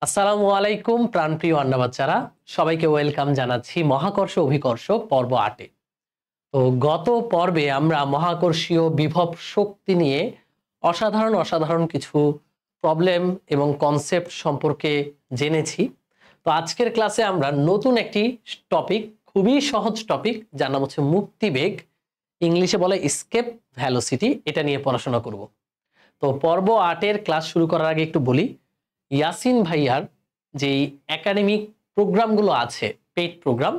আসসালামু আলাইকুম প্রাণপ্রিয় আন্না বাচ্চারা, সবাইকে ওয়েলকাম জানাচ্ছি মহাকর্ষ অভিকর্ষ পর্ব 8-এ। তো গত পর্বে আমরা মহাকর্ষীয় বিভব শক্তি নিয়ে অসাধারণ কিছু প্রবলেম এবং কনসেপ্ট সম্পর্কে জেনেছি। তো আজকের ক্লাসে আমরা নতুন একটি টপিক, খুবই সহজ টপিক, যার নাম হচ্ছে মুক্তিবেগ, ইংলিশে বলে স্কেপ ভ্যালোসিটি, এটা নিয়ে পড়াশোনা করব। তো পর্ব 8-এর ক্লাস শুরু করার আগে একটু বলি, ইয়াসিন ভাইয়ার যেই একাডেমিক প্রোগ্রামগুলো আছে, পেইড প্রোগ্রাম,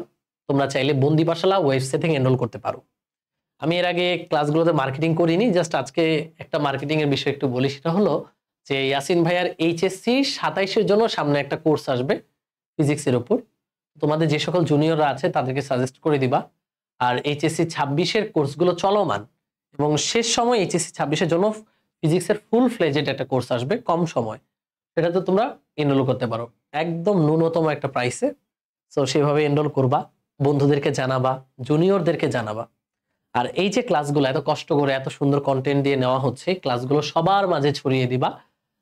তোমরা চাইলে বন্দি পাঠশালা ওয়েবসাইট থেকে এনরোল করতে পারো। আমি এর আগে ক্লাসগুলোতে মার্কেটিং করিনি, জাস্ট আজকে একটা মার্কেটিং এর বিষয় একটু বলি। সেটা হলো যে ইয়াসিন ভাইয়ার এইচএসসি 27-এর জন্য সামনে একটা কোর্স আসবে ফিজিক্সের উপর। তোমাদের যে সকল জুনিয়ররা আছে তাদেরকে সাজেস্ট করে দিবা। আর এইচএসসি 26-এর কোর্সগুলো চলমান এবং শেষ সময় এইচএসসি 26-এর জন্য ফিজিক্সের ফুল ফ্লেজেড একটা কোর্স আসবে কম সময়, সেটাতে তোমরা এনরোল করতে পারো একদম ন্যূনতম একটা প্রাইসে। সো সেভাবে এনরোল করবা, বন্ধুদেরকে জানাবা, জুনিয়রদেরকে জানাবা। আর এই যে ক্লাসগুলো এত কষ্ট করে এত সুন্দর কন্টেন্ট দিয়ে নেওয়া হচ্ছে, ক্লাসগুলো সবার মাঝে ছড়িয়ে দিবা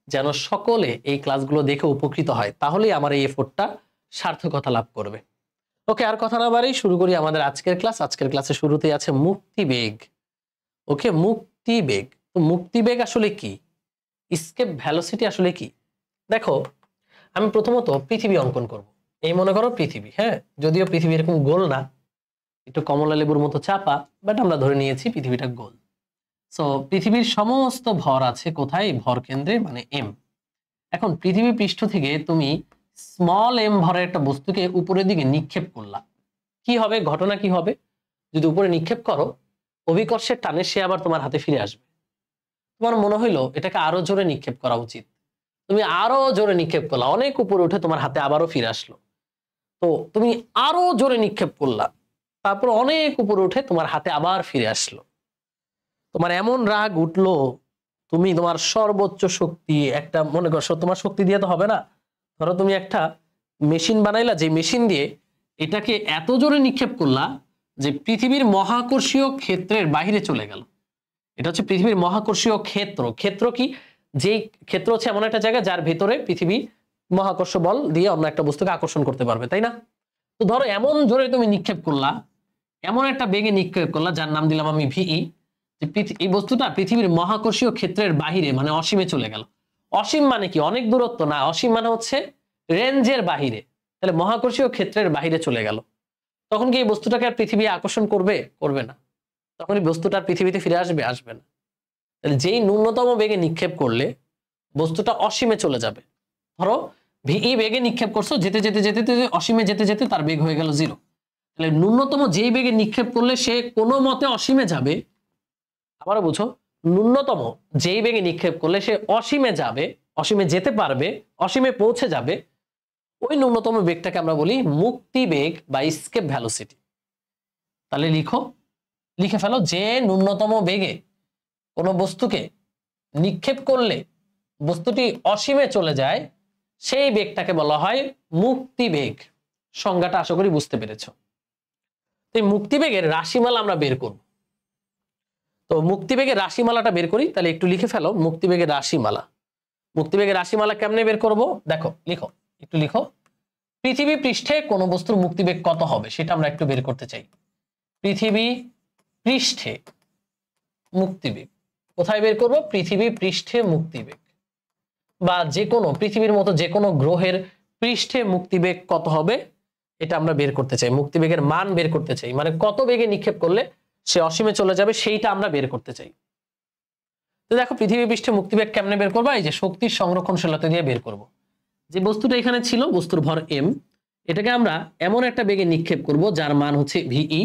যেন সকলে এই ক্লাসগুলো দেখে উপকৃত হয়, তাহলেই আমার এই এফোর্টটা সার্থকতা লাভ করবে। ওকে, আর কথা না বাড়াই শুরু করি আমাদের আজকের ক্লাস। আজকের ক্লাসে শুরুতেই আছে মুক্তিবেগ। ওকে, মুক্তিবেগ। তো মুক্তিবেগ আসলে কি, স্কেপ ভ্যালোসিটি আসলে কি? দেখো, আমি প্রথমত পৃথিবী অঙ্কন করব। এই মনে করো পৃথিবী, হ্যাঁ, যদিও পৃথিবী এরকম গোল না, একটু কমলা লেবুর মতো চাপা, বাট আমরা ধরে নিয়েছি পৃথিবীটা গোল। সো পৃথিবীর সমস্ত ভর আছে কোথায়? ভর কেন্দ্রে, মানে এম। এখন পৃথিবী পৃষ্ঠ থেকে তুমি স্মল এম ভরের একটা বস্তুকে উপরের দিকে নিক্ষেপ করলা, কি হবে? ঘটনা কি হবে? যদি উপরে নিক্ষেপ করো, অভিকর্ষের টানে সে আবার তোমার হাতে ফিরে আসবে। তোমার মনে হইলো এটাকে আরো জোরে নিক্ষেপ করা উচিত, তুমি আরো জোরে নিক্ষেপ করলা, অনেক উপরে উঠে তোমার হাতে আবারও ফিরে আসলো। তো তুমি আরো জোরে নিক্ষেপ করলা, তারপর অনেক উপরে উঠে তোমার হাতে আবার ফিরে আসলো। তোমার এমন রাগ উঠলো, তুমি তোমার সর্বোচ্চ শক্তি, একটা মনে করো তোমার শক্তি দিয়ে তো হবে না, ধরো তুমি একটা মেশিন বানাইলা, যে মেশিন দিয়ে এটাকে এত জোরে নিক্ষেপ করলা যে পৃথিবীর মহাকর্ষীয় ক্ষেত্রের বাইরে চলে গেল। এটা হচ্ছে পৃথিবীর মহাকর্ষীয় ক্ষেত্র। ক্ষেত্র কি? যেই ক্ষেত্র হচ্ছে এমন একটা জায়গা যার ভেতরে পৃথিবী মহাকর্ষ বল দিয়ে অন্য একটা বস্তুকে আকর্ষণ করতে পারবে, তাই না? তো ধরো এমন জোরে তুমি নিক্ষেপ করলা, এমন একটা বেগে নিক্ষেপ করলা যার নাম দিলাম আমি ভিই, যে এই বস্তুটা পৃথিবীর মহাকর্ষীয় ক্ষেত্রের বাহিরে, মানে অসীমে চলে গেল। অসীম মানে কি? অনেক দূরত্ব না, অসীম মানে হচ্ছে রেঞ্জের বাহিরে। তাহলে মহাকর্ষীয় ক্ষেত্রের বাহিরে চলে গেল, তখন কি এই বস্তুটাকে আর পৃথিবী আকর্ষণ করবে? করবে না। তখন এই বস্তুটা পৃথিবীতে ফিরে আসবে? আসবে না। তাহলে যেই ন্যূনতম বেগে নিক্ষেপ করলে বস্তুটা অসীমে চলে যাবে। ধরো ভিই বেগে নিক্ষেপ করছো, যেতে যেতে যেতে যেতে অসীমে যেতে যেতে তার বেগ হয়ে গেল 0। তাহলে ন্যূনতম যেই বেগে নিক্ষেপ করলে সে কোনো মতে অসীমে যাবে। আবারও বুঝো, ন্যূনতম যেই বেগে নিক্ষেপ করলে সে অসীমে যাবে, অসীমে যেতে পারবে, অসীমে পৌঁছে যাবে, ওই ন্যূনতম বেগটাকে আমরা বলি মুক্তি বেগ বা স্কেপ ভ্যালোসিটি। তাহলে লিখে ফেলো, যে ন্যূনতম বেগে কোনো বস্তুকে নিক্ষেপ করলে বস্তুটি অসীমে চলে যায়, সেই বেগটাকে বলা হয় মুক্তি বেগ। সংজ্ঞাটা আশা করি বুঝতে পেরেছ। এই মুক্তিবেগের রাশিমালা আমরা বের করব। তো মুক্তিবেগের রাশিমালাটা বের করি, তাহলে একটু লিখে ফেলো মুক্তিবেগের রাশিমালা। মুক্তিবেগের রাশিমালা কেমনে বের করব? দেখো, একটু লিখো। পৃথিবী পৃষ্ঠে কোন বস্তুর মুক্তিবেগ কত হবে সেটা আমরা একটু বের করতে চাই। পৃথিবী পৃষ্ঠে মুক্তিবেগ কোথায় বের করব? পৃথিবী পৃষ্ঠে মুক্তিবেগ, বা যে কোনো পৃথিবীর মতো যে কোনো গ্রহের পৃষ্ঠে মুক্তিবেগ কত হবে এটা আমরা বের করতে চাই। মুক্তিবেগের মান বের করতে চাই, মানে কত বেগে নিক্ষেপ করলে সে অসীমে চলে যাবে সেইটা আমরা বের করতে চাই। তো দেখো, পৃথিবী পৃষ্ঠে মুক্তিবেগ কেমনে বের করবো? এই যে শক্তির সংরক্ষণশীলতা দিয়ে বের করব। যে বস্তুটা এখানে ছিল, বস্তুর ভর এম, এটাকে আমরা এমন একটা বেগে নিক্ষেপ করব যার মান হচ্ছে ভিই,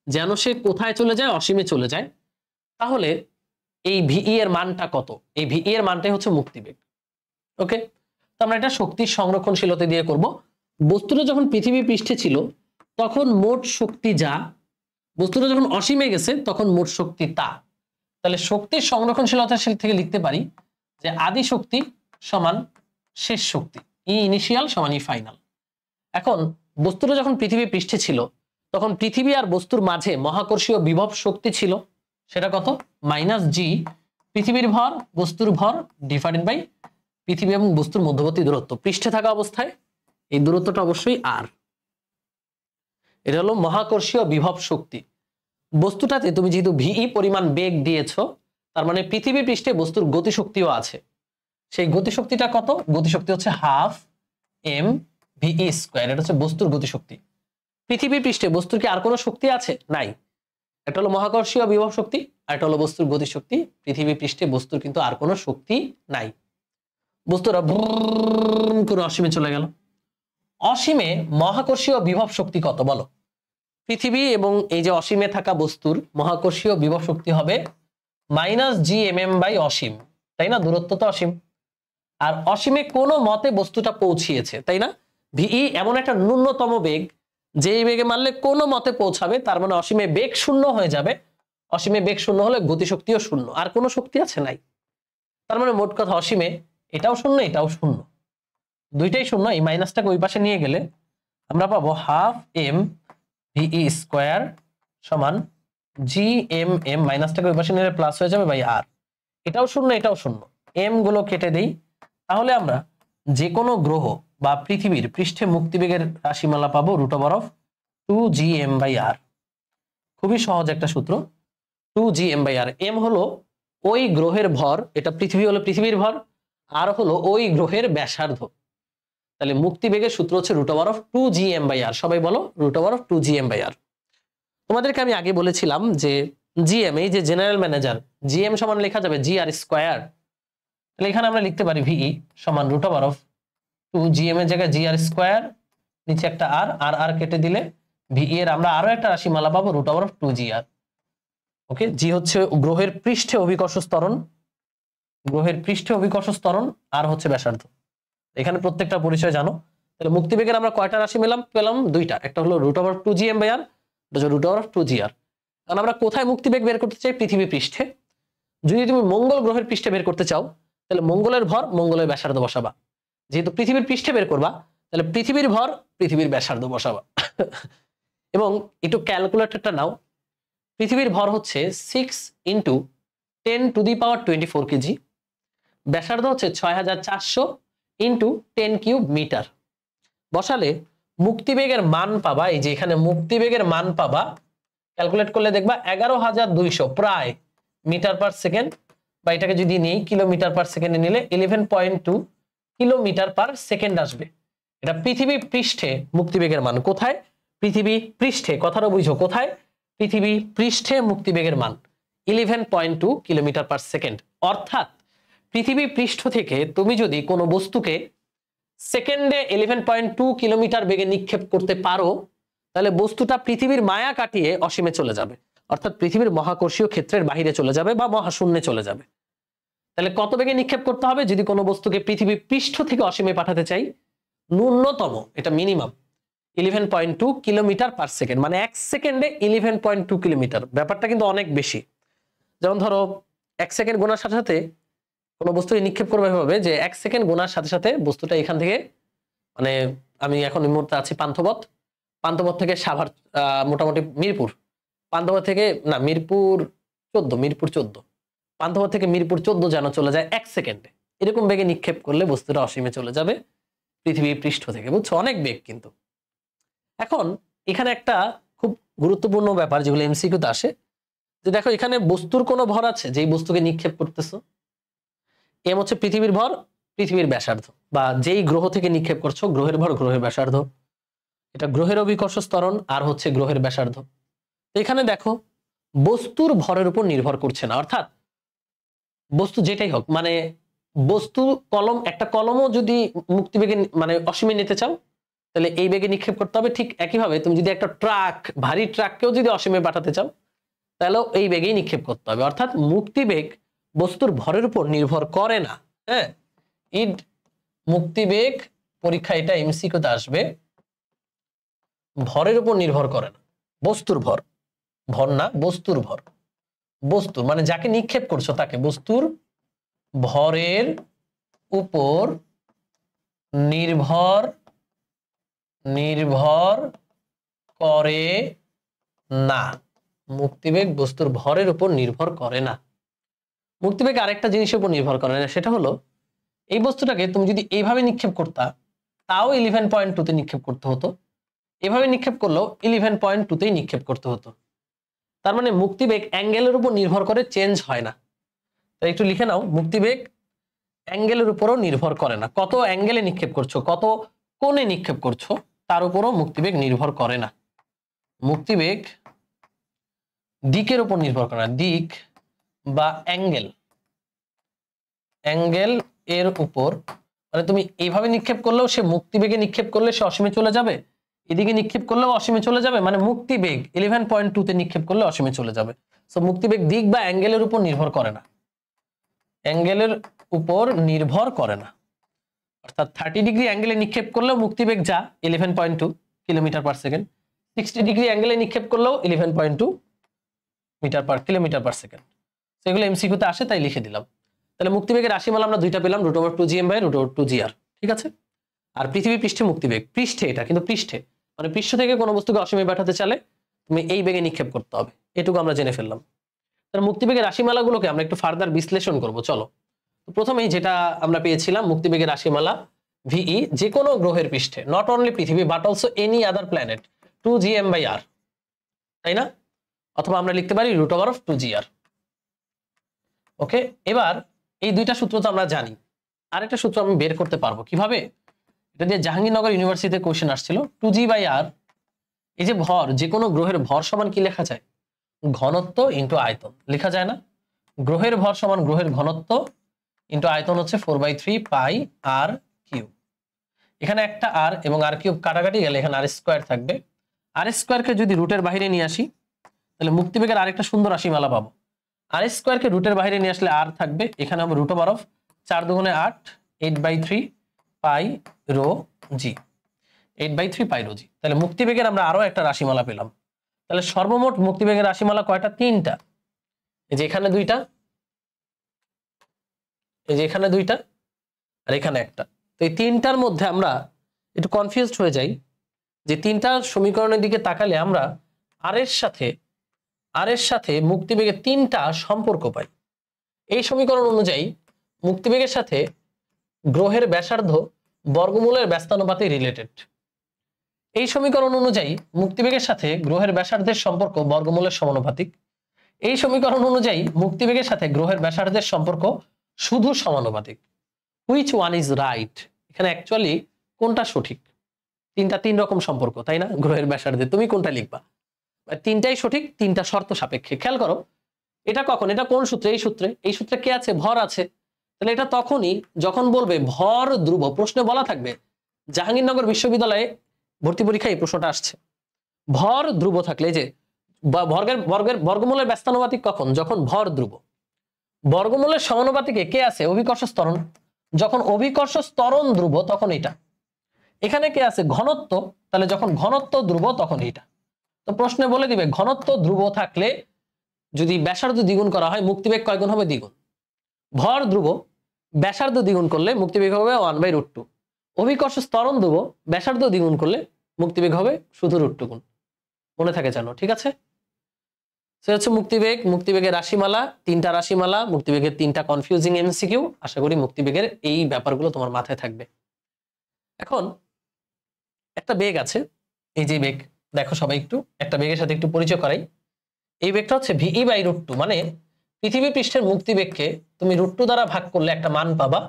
যেন সে কোথায় চলে যায়? অসীমে চলে যায়। তাহলে এই ভিই এর মানটা কত? এই ভিই এর মানটাই হচ্ছে মুক্তিবেগ। ওকে, তো আমরা এটা শক্তির সংরক্ষণশীলতা দিয়ে করব। বস্তুটা যখন পৃথিবী পৃষ্ঠে ছিল তখন মোট শক্তি যা, বস্তুটা যখন অসীমে গেছে তখন মোট শক্তি তা। তাহলে শক্তির সংরক্ষণশীলতা থেকে লিখতে পারি যে আদি শক্তি সমান শেষ শক্তি, ই ইনিশিয়াল সমান ই ফাইনাল। এখন বস্তুটা যখন পৃথিবী পৃষ্ঠে ছিল তখন পৃথিবী আর বস্তুর মাঝে মহাকর্ষীয় বিভব শক্তি ছিল, সেটা কত? -g পৃথিবীর ভর, বস্তুর ভর ডিভাইডেড বাই পৃথিবী এবং বস্তুর মধ্যবর্তী দূরত্ব পৃষ্ঠে থাকা অবস্থায় এই দূরত্বটা অবশ্যই আর। এটা হলো মহাকর্ষীয় বিভব শক্তি। বস্তুটাতে তুমি যেহেতু ভিই পরিমাণ বেগ দিয়েছো, তার মানে পৃথিবী পৃষ্ঠে বস্তুর গতিশক্তিও আছে। সেই গতিশক্তিটা কত? গতিশক্তি হচ্ছে হাফ এম ভিই স্কয়ার। এটা হচ্ছে বস্তুর গতিশক্তি। পৃথিবী পৃষ্ঠে বস্তুর কি আর কোনো শক্তি আছে? নাই। একটা হলো মহাকর্ষীয় বিভব শক্তি, আর একটা হলো বস্তুর গতিশক্তি। পৃথিবী পৃষ্ঠে বস্তুর কিন্তু আর কোনো শক্তি নাই। বস্তুরা করে অসীমে চলে গেল। অসীমে মহাকর্ষীয় বিভব শক্তি কত বলো? পৃথিবী এবং এই যে অসীমে থাকা বস্তুর মহাকর্ষীয় বিভব শক্তি হবে -gmm বাই অসীম, তাই না? দূরত্ব তো অসীম, আর অসীমে কোনো মতে বস্তুটা পৌঁছিয়েছে, তাই না? ভিই এমন একটা ন্যূনতম বেগ, যেই বেগে মারলে কোনো মতে পৌঁছাবে, তার মানে অসীমে বেগ শূন্য হয়ে যাবে। অসীমে বেগ শূন্য হলে গতিশক্তিও শূন্য, আর কোনো শক্তি আছে? নাই। তার মানে মোট কথা অসীমে এটাও শূন্য, এটাও শূন্য, দুইটাই শূন্য। এই মাইনাসটাকে ওই পাশে নিয়ে গেলে আমরা পাবো হাফ এম ভিই স্কয়ার সমান gmm, মাইনাসটাকে ওই পাশে নিলে প্লাস হয়ে যাবে বাই আর। এটাও শূন্য, এটাও শূন্য, এম গুলো কেটে দেই। তাহলে আমরা যে কোনো গ্রহ বা পৃথিবীর পৃষ্ঠে মুক্তিবেগের রাশিমালা পাবো √2gm/r। খুবই সহজ একটা সূত্র, 2gm/r। এম হলো ওই গ্রহের ভর, এটা পৃথিবী হলো পৃথিবীর ভর, আর হলো ওই গ্রহের ব্যাসার্ধ। তাহলে মুক্তিবেগের সূত্র হচ্ছে √2gm/r। সবাই বলো √2gm/r। তোমাদেরকে আমি আগে বলেছিলাম যে জিএম, এই যে জেনারেল ম্যানেজার, জিএম সমান লেখা যাবে GR স্কয়ার। তাহলে এখানে আমরা লিখতে পারি ভিই সমান √2gm এর জায়গায় GR স্কয়ার, নিচে একটা আর, আর আর কেটে দিলে ভিই এর আমরা আরো একটা রাশিমালা পাবো √2gr। ওকে, জি হচ্ছে গ্রহের পৃষ্ঠে অভিকর্ষ ত্বরণ, গ্রহের পৃষ্ঠে অভিকর্ষ ত্বরণ, আর হচ্ছে ব্যাসার্ধ। এখানে প্রত্যেকটা পরিচয় জানো। তাহলে মুক্তিবেগের আমরা কয়টা রাশি পেলাম? দুইটা। একটা হলো √2gm/r, এটা হচ্ছে √2gr। কারণ আমরা কোথায় মুক্তিবেগ বের করতে চাই? পৃথিবী পৃষ্ঠে। যদি তুমি মঙ্গল গ্রহের পৃষ্ঠে বের করতে চাও, তাহলে মঙ্গলের ভর মঙ্গলের ব্যাসার্ধ বসাবা। যেহেতু পৃথিবীর পৃষ্ঠে বের করবা, তাহলে পৃথিবীর ভর পৃথিবীর ব্যাসার্ধ বসাবা। এবং একটু ক্যালকুলেটরটা নাও। পৃথিবীর ভর হচ্ছে 6 × 10⁻24 কেজি, ব্যাসার্ধ হচ্ছে 6400 × 10³ মিটার। বসালে মুক্তিবেগের মান পাবা, এই যে এখানে মুক্তিবেগের মান পাবা, ক্যালকুলেট করলে দেখবা 11200 প্রায় মিটার পার সেকেন্ড, বা এটাকে যদি নেই কিলোমিটার পার সেকেন্ডে নিলে 11.2 কিলোমিটার পার সেকেন্ড আসবে। এটা পৃথিবী পৃষ্ঠে মুক্তিবেগের মান। কোথায়? পৃথিবী পৃষ্ঠে, কথাটা বুঝো, কোথায়? পৃথিবী পৃষ্ঠে মুক্তিবেগের মান 11.2 কিলোমিটার পার সেকেন্ড। অর্থাৎ পৃথিবী পৃষ্ঠ থেকে তুমি যদি কোনো বস্তুকে সেকেন্ডে 11.2 কিলোমিটার বেগে নিক্ষেপ করতে পারো, তাহলে বস্তুটা পৃথিবীর মায়া কাটিয়ে অসীমে চলে যাবে, অর্থাৎ পৃথিবীর মহাকর্ষীয় ক্ষেত্রের বাহিরে চলে যাবে বা মহাশূন্যে চলে যাবে। তাহলে কত বেগে নিক্ষেপ করতে হবে যদি কোনো বস্তুকে পৃথিবী পৃষ্ঠ থেকে অসীমে পাঠাতে চাই? ন্যূনতম, এটা মিনিমাম 11.2 কিলোমিটার পার সেকেন্ড, মানে এক সেকেন্ডে 11.2 কিলোমিটার। ব্যাপারটা কিন্তু অনেক বেশি। যেমন ধরো 1 সেকেন্ড গোনার সাথে সাথে কোনো বস্তু নিক্ষেপ করবে এভাবে যে 1 সেকেন্ড গোনার সাথে সাথে বস্তুটা এখান থেকে, মানে আমি এখন এই মুহূর্তে আছি পান্থপথ, পান্থপথ থেকে সাভার, মোটামুটি মিরপুর, পান্থপথ থেকে না মিরপুর 14, পান্থপথ থেকে মিরপুর 14 যেন চলে যায় 1 সেকেন্ডে। এরকম বেগে নিক্ষেপ করলে বস্তুটা অসীমে চলে যাবে পৃথিবী পৃষ্ঠ থেকে, বুঝছো? অনেক বেগ কিন্তু। এখন এখানে একটা খুব গুরুত্বপূর্ণ ব্যাপার যেগুলো এমসিকিউতে আসে, যে দেখো এখানে বস্তুর কোনো ভর আছে যেই বস্তুকে নিক্ষেপ করতেছো? এম হচ্ছে পৃথিবীর ভর, পৃথিবীর ব্যাসার্ধ, বা যেই গ্রহ থেকে নিক্ষেপ করছো গ্রহের ভর, গ্রহের ব্যাসার্ধ। এটা গ্রহের অভিকর্ষ ত্বরণ, আর হচ্ছে গ্রহের ব্যাসার্ধ। এখানে দেখো বস্তুর ভরের উপর নির্ভর করছে না, অর্থাৎ বস্তু যেটাই হোক, মানে বস্তু কলম, একটা কলমও যদি মুক্তিবেগে মানে অসীমে নিতে চাও, তাহলে এই বেগে নিক্ষেপ করতে হবে। ঠিক একইভাবে তুমি যদি একটা ট্রাক, ভারী ট্রাককেও যদি অসীমে পাঠাতে চাও, তাহলেও এই বেগেই নিক্ষেপ করতে হবে। অর্থাৎ মুক্তিবেগ বস্তুর ভরের উপর নির্ভর করে না। হ্যাঁ, মুক্তিবেগ পরীক্ষা এটা এমসিকিউতে আসবে, ভরের উপর নির্ভর করে না, বস্তুর ভর, ভর না বস্তুর ভর, বস্তু মানে যাকে নিক্ষেপ করছো তাকে, বস্তুর ভরের উপর নির্ভর করে না। মুক্তিবেগ বস্তুর ভরের উপর নির্ভর করে না। মুক্তিবেগ আরেকটা জিনিসের উপর নির্ভর করে না, সেটা হলো এই বস্তুটাকে তুমি যদি এইভাবে নিক্ষেপ করতা তাও 11.2 তে নিক্ষেপ করতে হতো, এভাবে নিক্ষেপ করলেও 11.2তেই নিক্ষেপ করতে হতো। তার মানে মুক্তিবেগ অ্যাঙ্গেলের উপর নির্ভর করে চেঞ্জ হয় না। তাই একটু লিখে নাও, মুক্তিবেগ অ্যাঙ্গেলের উপরও নির্ভর করে না। কত অ্যাঙ্গেলে নিক্ষেপ করছো, কত কোণে নিক্ষেপ করছো তার উপরও মুক্তিবেগ নির্ভর করে না। মুক্তিবেগ দিকের উপর নির্ভর করে না, দিক বা অ্যাঙ্গেল এর উপর, মানে তুমি এইভাবে নিক্ষেপ করলেও সে মুক্তিবেগে নিক্ষেপ করলে সে অসীমে চলে যাবে, এদিকে নিক্ষেপ করলেও অসীমে চলে যাবে, মানে মুক্তিবেগ 11.2 তে নিক্ষেপ করলে অসীমে চলে যাবে। সো মুক্তিবেগ দিক বা অ্যাঙ্গেলের উপর নির্ভর করে না, অ্যাঙ্গেলের উপর নির্ভর করে না। অর্থাৎ 30 ডিগ্রি অ্যাঙ্গেলে নিক্ষেপ করলেও মুক্তিবেগ যা 11.2 কিলোমিটার পার সেকেন্ড, 60 ডিগ্রি অ্যাঙ্গেলে নিক্ষেপ করলেও 11.2 কিলোমিটার পার সেকেন্ড। সেগুলো এমসিকিউতে আসে তাই লিখে দিলাম। তাহলে মুক্তিবেগের রাশিমালা আমরা দুইটা পেলাম, √2gm/√2gr, ঠিক আছে। আর পৃথিবী পৃষ্ঠে মুক্তিবেগ, পৃষ্ঠে এটা কিন্তু পৃষ্ঠে, মানে পৃষ্ঠ থেকে কোনো বস্তুকে অসীমে পাঠাতে চাইলে তুমি এই বেগে নিক্ষেপ করতে হবে, এটুকু আমরা জেনে ফেললাম। তাহলে মুক্তিবেগের রাশিমালাগুলোকে আমরা একটু ফার্দার বিশ্লেষণ করব। চলো, প্রথমেই যেটা আমরা পেয়েছিলাম মুক্তিবেগের রাশিমালা ভিই যে কোনো গ্রহের পৃষ্ঠে, নট অনলি পৃথিবী but also any other planet 2gm/r, তাই না? অথবা আমরা লিখতে পারি √2gr। ওকে, এবার এই দুইটা সূত্র তো আমরা জানি, আরেকটা সূত্র আমি বের করতে পারবো কিভাবে, এটা দিয়ে জাহাঙ্গীরনগর ইউনিভার্সিটিতে কোশ্চেন আসছিল। 2g/r, এই যে ভর, যে কোনো গ্রহের ভর সমান কি লেখা যায়? ঘনত্ব ইন্টু আয়তন, লেখা যায় না? গ্রহের ভর সমান গ্রহের ঘনত্ব ইন্টু আয়তন হচ্ছে 4/3 পাই আর কিউব। এখানে একটা আর এবং আর কিউব কাটাকাটি গেলে এখানে r² থাকবে। r² যদি রুটের বাইরে নিয়ে আসি তাহলে মুক্তিবেগের আরেকটা সুন্দর রাশিমালা পাবো। r² রুটের বাইরে নিয়ে আসলে আর থাকবে, এখানে হবে √4 দুগুণে 8, 8/3 পাই রো জি, 8/3 পাই রো জি। তাহলে মুক্তিবেগের আমরা আরো একটা রাশিমালা পেলাম। তাহলে সর্বমোট মুক্তিবেগের রাশিমালা কয়টা? 3টা। এই যে এখানে 2টা, এই যে এখানে 2টা, আর এখানে একটা। তো এই 3টার মধ্যে আমরা একটু কনফিউজড হয়ে যাই যে 3টার সমীকরণের দিকে তাকালে আমরা আর এর সাথে মুক্তিবেগের 3টা সম্পর্ক পাই। এই সমীকরণ অনুযায়ী মুক্তিবেগের সাথে গ্রহের ব্যাসার্ধ বর্গমূলের ব্যস্তানুপাতে রিলেটেড। এই সমীকরণ অনুযায়ী মুক্তিবেগের সাথে গ্রহের ব্যাসার্ধের সম্পর্ক বর্গমূলের সমানুপাতিক। এই সমীকরণ অনুযায়ী মুক্তিবেগের সাথে গ্রহের ব্যাসার্ধের সম্পর্ক শুধু সমানুপাতিক। Which one is right? এখানে অ্যাকচুয়ালি কোনটা সঠিক? 3টা 3 রকম সম্পর্ক, তাই না? গ্রহের ব্যাসার্ধে তুমি কোনটা লিখবা? 3টাই সঠিক, 3টা শর্ত সাপেক্ষে। খেয়াল করো, এটা কখন, এটা কোন সূত্রে? এই সূত্রে কে আছে? ভর আছে। তাহলে এটা তখনই যখন বলবে ভর ধ্রুব, প্রশ্নে বলা থাকবে, জাহাঙ্গীরনগর বিশ্ববিদ্যালয়ে ভর্তি পরীক্ষায় এই প্রশ্নটা আসছে, ভর ধ্রুব থাকলে যে বর্গমূলের ব্যস্তানুপাতিক কখন? যখন ভর ধ্রুব। বর্গমূলের সমানুপাতিকে কে আছে? অভিকর্ষ ত্বরণ। যখন অভিকর্ষ ত্বরণ ধ্রুব তখন এটা। এখানে কে আছে? ঘনত্ব। তাহলে যখন ঘনত্ব ধ্রুব তখন এটা। তো প্রশ্নে বলে দিবে ঘনত্ব ধ্রুব থাকলে যদি ব্যাসার্ধ দ্বিগুণ করা হয় মুক্তিবেগ কয় গুণ হবে? দ্বিগুণ। ভর ধ্রুব, ব্যাসার্ধ দ্বিগুণ করলে মুক্তিবেগ হবে 1/√2। অভিকর্ষ ত্বরণ ধ্রুব, ব্যাসার্ধ দ্বিগুণ করলে মুক্তিবেগ হবে শুধু √2 গুণ। মনে থাকে জানো, ঠিক আছে? সে হচ্ছে মুক্তিবেগ, মুক্তিবেগের রাশিমালা, 3টা রাশিমালা, মুক্তিবেগের 3টা কনফিউজিং এমসিকিউ। আশা করি মুক্তিবেগের এই ব্যাপারগুলো তোমার মাথায় থাকবে। এখন একটা বেগ আছে, এই যে বেগ দেখো সবাই, একটু একটা বেগের সাথে একটু পরিচয় করাই। এই বেগটা হচ্ছে VE/√2, মানে পৃথিবী পৃষ্ঠের মুক্তিবেগকে তুমি √2 দ্বারা ভাগ করলে একটা মান পাবা,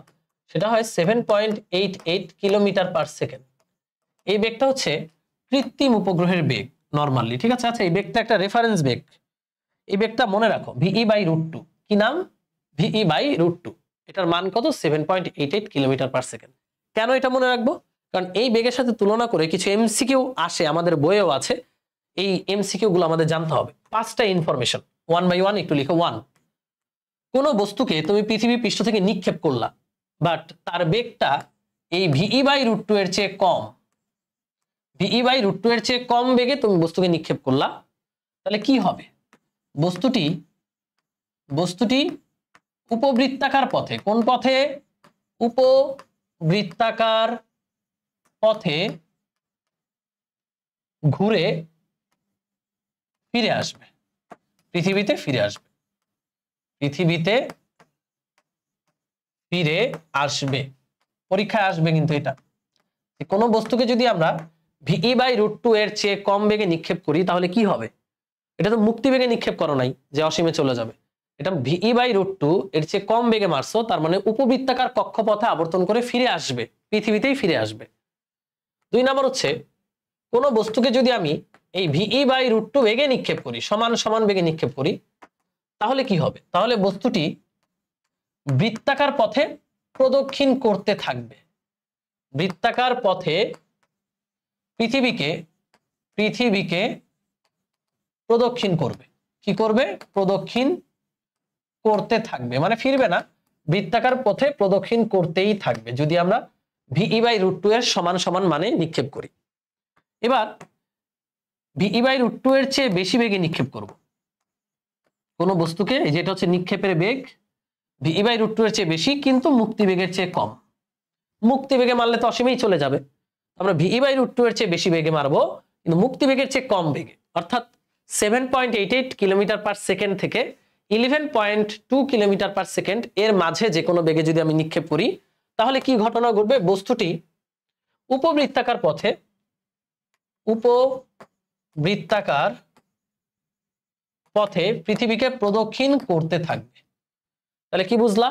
সেটা হয় 7.88 কিলোমিটার পার সেকেন্ড। এই বেগটা হচ্ছে কৃত্রিম উপগ্রহের বেগ নরমালি, ঠিক আছে? আচ্ছা, এই বেগটা একটা রেফারেন্স বেগ, এই বেগটা মনে রাখো VE/√2। কি নাম? VE/√2। এটার মান কত? 7.88 কিলোমিটার পার সেকেন্ড। কেন এটা মনে রাখবো? কারণ এই বেগের সাথে তুলনা করে কিছু এমসিকিউ আসে, আমাদের বইয়েও আছে। এই এমসিকিউ গুলো আমাদের জানতে হবে। 5টা ইনফরমেশন, 1 বাই 1 একটু লিখো। 1, কোন বস্তুকে তুমি পৃথিবী পৃষ্ঠ থেকে নিক্ষেপ করলা, বাট তার বেগটা এই VE/√2 এর চেয়ে কম, VE/√2 এর চেয়ে কম বেগে তুমি বস্তুকে নিক্ষেপ করলা, তাহলে কি হবে? বস্তুটি উপবৃত্তাকার পথে, কোন পথে? উপবৃত্তাকার পথে ঘুরে ফিরে আসবে, পৃথিবীতে ফিরে আসবে, পৃথিবীতে ফিরে আসবে। পরীক্ষায় আসবে কিন্তু এটা, কোনো বস্তুকে যদি আমরা VE/√2 এর চেয়ে কম বেগে নিক্ষেপ করি তাহলে কি হবে? এটা তো মুক্তি বেগে নিক্ষেপ করো নাই যে অসীমে চলে যাবে, এটা VE/√2 এর চেয়ে কম বেগে মারছো, তার মানে উপবৃত্তাকার কক্ষপথে আবর্তন করে ফিরে আসবে, পৃথিবীতেই ফিরে আসবে। 2 নম্বর হচ্ছে কোন বস্তুকে যদি আমি এই VE/√2 বেগে নিক্ষেপ করি, সমান সমান বেগে নিক্ষেপ করি, তাহলে কি হবে? তাহলে বস্তুটি বৃত্তাকার পথে প্রদক্ষিণ করতে থাকবে, বৃত্তাকার পথে পৃথিবীকে প্রদক্ষিণ করবে। কি করবে? প্রদক্ষিণ করতে থাকবে, মানে ফিরবে না, বৃত্তাকার পথে প্রদক্ষিণ করতেই থাকবে যদি আমরা VE/√2 এর সমান সমান মানে নিক্ষেপ করি। এবার VE/√2 এর চেয়ে বেশি বেগে নিক্ষেপ করব কোন বস্তুকে, যেটা হচ্ছে নিক্ষেপের বেগ VE/√2 এর চেয়ে বেশি কিন্তু মুক্তি বেগের চেয়ে কম। মুক্তি বেগে মারলে তো অসীমেই চলে যাবে, আমরা VE/√2 এর চেয়ে বেশি বেগে মারবো কিন্তু মুক্তি বেগের চেয়ে কম বেগে, অর্থাৎ 7.88 কিলোমিটার পার সেকেন্ড থেকে 11.2 কিলোমিটার পার সেকেন্ড এর মাঝে যে কোনো বেগে যদি আমি নিক্ষেপ করি তাহলে কি ঘটনা ঘটবে? বস্তুটি উপবৃত্তাকার পথে পৃথিবীকে প্রদক্ষিণ করতে থাকবে। তাহলে কি বুঝলা?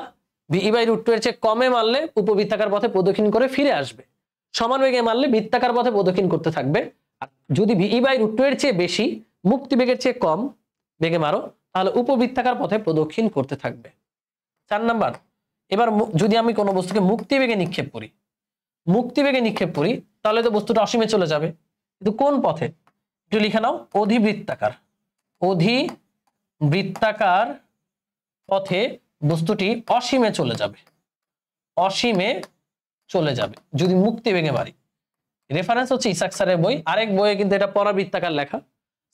VE/√2 এর চেয়ে কমে মারলে উপবৃত্তাকার পথে প্রদক্ষিণ করে ফিরে আসবে, সমান বেগে মারলে বৃত্তাকার পথে প্রদক্ষিণ করতে থাকবে। আর যদি VE/√2 এর চেয়ে বেশি মুক্তি বেগের চেয়ে কম বেগে মারো তাহলে উপবৃত্তাকার পথে প্রদক্ষিণ করতে থাকবে। 4 নাম্বার, এবার যদি আমি কোনো বস্তুকে মুক্তি বেগে নিক্ষেপ করি তাহলে তো বস্তুটা অসীমে চলে যাবে, কিন্তু কোন পথে? একটু লিখে নাও, অধিবৃত্তাকার পথে বস্তুটি অসীমে চলে যাবে যদি মুক্তি বেগে মারি। রেফারেন্স হচ্ছে ইসাক স্যারের বই, আরেক বইয়ে কিন্তু এটা পরাবৃত্তাকার লেখা।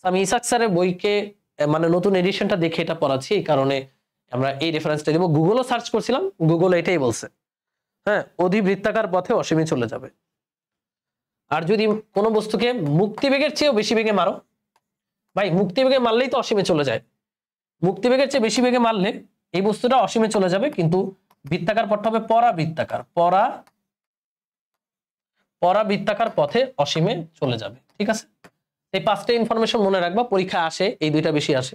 আমি ইসাক স্যারের বইকে মানে নতুন এডিশনটা দেখে এটা পড়াচ্ছি, এই কারণে আমরা এই রেফারেন্সটা দেবো। গুগলও সার্চ করছিলাম, গুগল এটাই বলছে, হ্যাঁ, অধিবৃত্তাকার পথে অসীমে চলে যাবে। আর যদি কোনো বস্তুকে মুক্তি বেগের চেয়েও বেশি বেগে মারো, ভাই মুক্তি বেগে মারলেই তো অসীমে চলে যায়, মুক্তি বেগের চেয়ে বেশি বেগে মারলে এই বস্তুটা অসীমে চলে যাবে, কিন্তু বৃত্তাকার পথটা হবে পরাবৃত্তাকার পথে অসীমে চলে যাবে। ঠিক আছে, এই 5টা ইনফরমেশন মনে রাখবা, পরীক্ষা আসে এই 2টা বেশি আসে।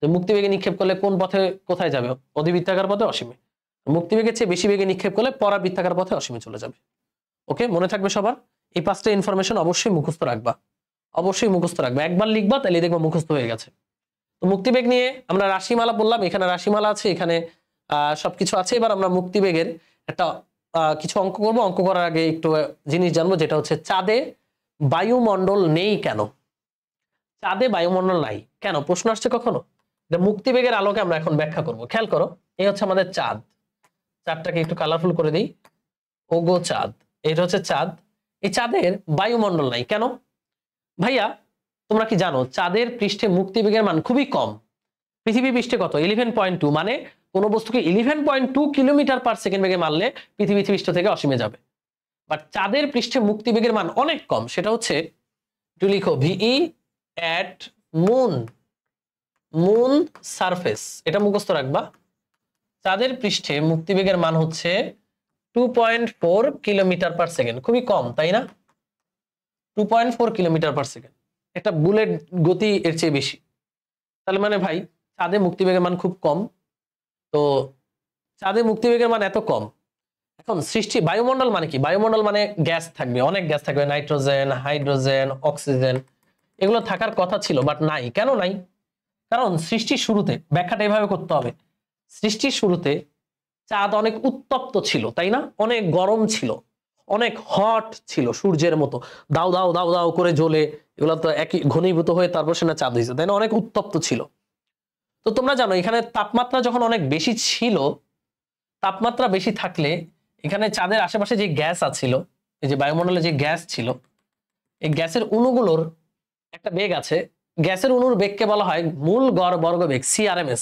মুক্তি বেগে নিক্ষেপ করলে কোন পথে কোথায় যাবে? অধিবৃত্তাকার পথে অসীমে। মুক্তি বেগের চেয়ে বেশি বেগে নিক্ষেপ করলে পরাবৃত্তাকার পথে অসীমে চলে যাবে। ওকে, মনে থাকবে সবার? এই 5টা ইনফরমেশন অবশ্যই মুখস্থ রাখবা, একবার লিখবা তাহলে দেখবা মুখস্থ হয়ে গেছে। তো মুক্তিবেগ নিয়ে আমরা রাশিমালা বললাম, এখানে রাশিমালা আছে, এখানে সবকিছু আছে। এবার আমরা মুক্তিবেগের একটা কিছু অঙ্ক করবো। অঙ্ক করার আগে একটু জিনিস জানবো, যেটা হচ্ছে চাঁদে বায়ুমণ্ডল নেই কেন? চাঁদে বায়ুমণ্ডল নাই কেন? প্রশ্ন আসছে কখনো? এটা মুক্তিবেগের আলোকে আমরা এখন ব্যাখ্যা করব। খেয়াল করো, এই হচ্ছে আমাদের চাঁদ, চাঁদটাকে একটু কালারফুল করে দিই, ওগো চাঁদ, এটা হচ্ছে চাঁদ। এই চাঁদের বায়ুমণ্ডল নাই কেন? ভাইয়া তোমরা কি জানো চাঁদের পৃষ্ঠে মুক্তিবেগের মান খুবই কম? পৃথিবী পৃষ্ঠে কত? 11.2, মানে কোনো বস্তুকে 11.2 কিলোমিটার পার সেকেন্ড বেগে মারলে পৃথিবী পৃষ্ঠ থেকে অসীমে যাবে। বাট চাঁদের পৃষ্ঠে মুক্তিবেগের মান অনেক কম, সেটা হচ্ছে, একটু লিখো, VE at মুন সারফেস, এটা মুখস্থ রাখবা। চাঁদের পৃষ্ঠে মুক্তিবেগের মান হচ্ছে 2.4 কিলোমিটার পার সেকেন্ড, খুবই কম তাই না? 2.4 কিলোমিটার পার সেকেন্ড, একটা বুলেট গতি এর চেয়ে বেশি। তাহলে মানে ভাই চাঁদে মুক্তিবেগের মান খুব কম। তো চাঁদে মুক্তিবেগের মান এত কম, এখন সৃষ্টি বায়ুমণ্ডল মানে কি? বায়ুমণ্ডল মানে গ্যাস থাকবে, অনেক গ্যাস থাকবে, নাইট্রোজেন, হাইড্রোজেন, অক্সিজেন, এগুলো থাকার কথা ছিল, বাট নাই। কেন নাই? কারণ সৃষ্টির শুরুতে, ব্যাখ্যাটা এভাবে করতে হবে, সৃষ্টির শুরুতে চাঁদ অনেক উত্তপ্ত ছিল তাই না? অনেক গরম ছিল, অনেক হট ছিল, সূর্যের মতো দাও দাও দাও দাও করে জ্বলে, এগুলো তো একই ঘনীভূত হয়ে তারপর সেটা চাঁদ হয়েছে তাই না? অনেক উত্তপ্ত ছিল। তো তোমরা জানো এখানে তাপমাত্রা যখন অনেক বেশি ছিল, তাপমাত্রা বেশি থাকলে এখানে চাঁদের আশেপাশে যে গ্যাস আছিল, এই যে বায়ুমণ্ডলে যে গ্যাস ছিল, এই গ্যাসের অণুগুলোর একটা বেগ আছে, গ্যাসের অণুর বেগকে বলা হয় মূল গড় বর্গবেগ, CRMS।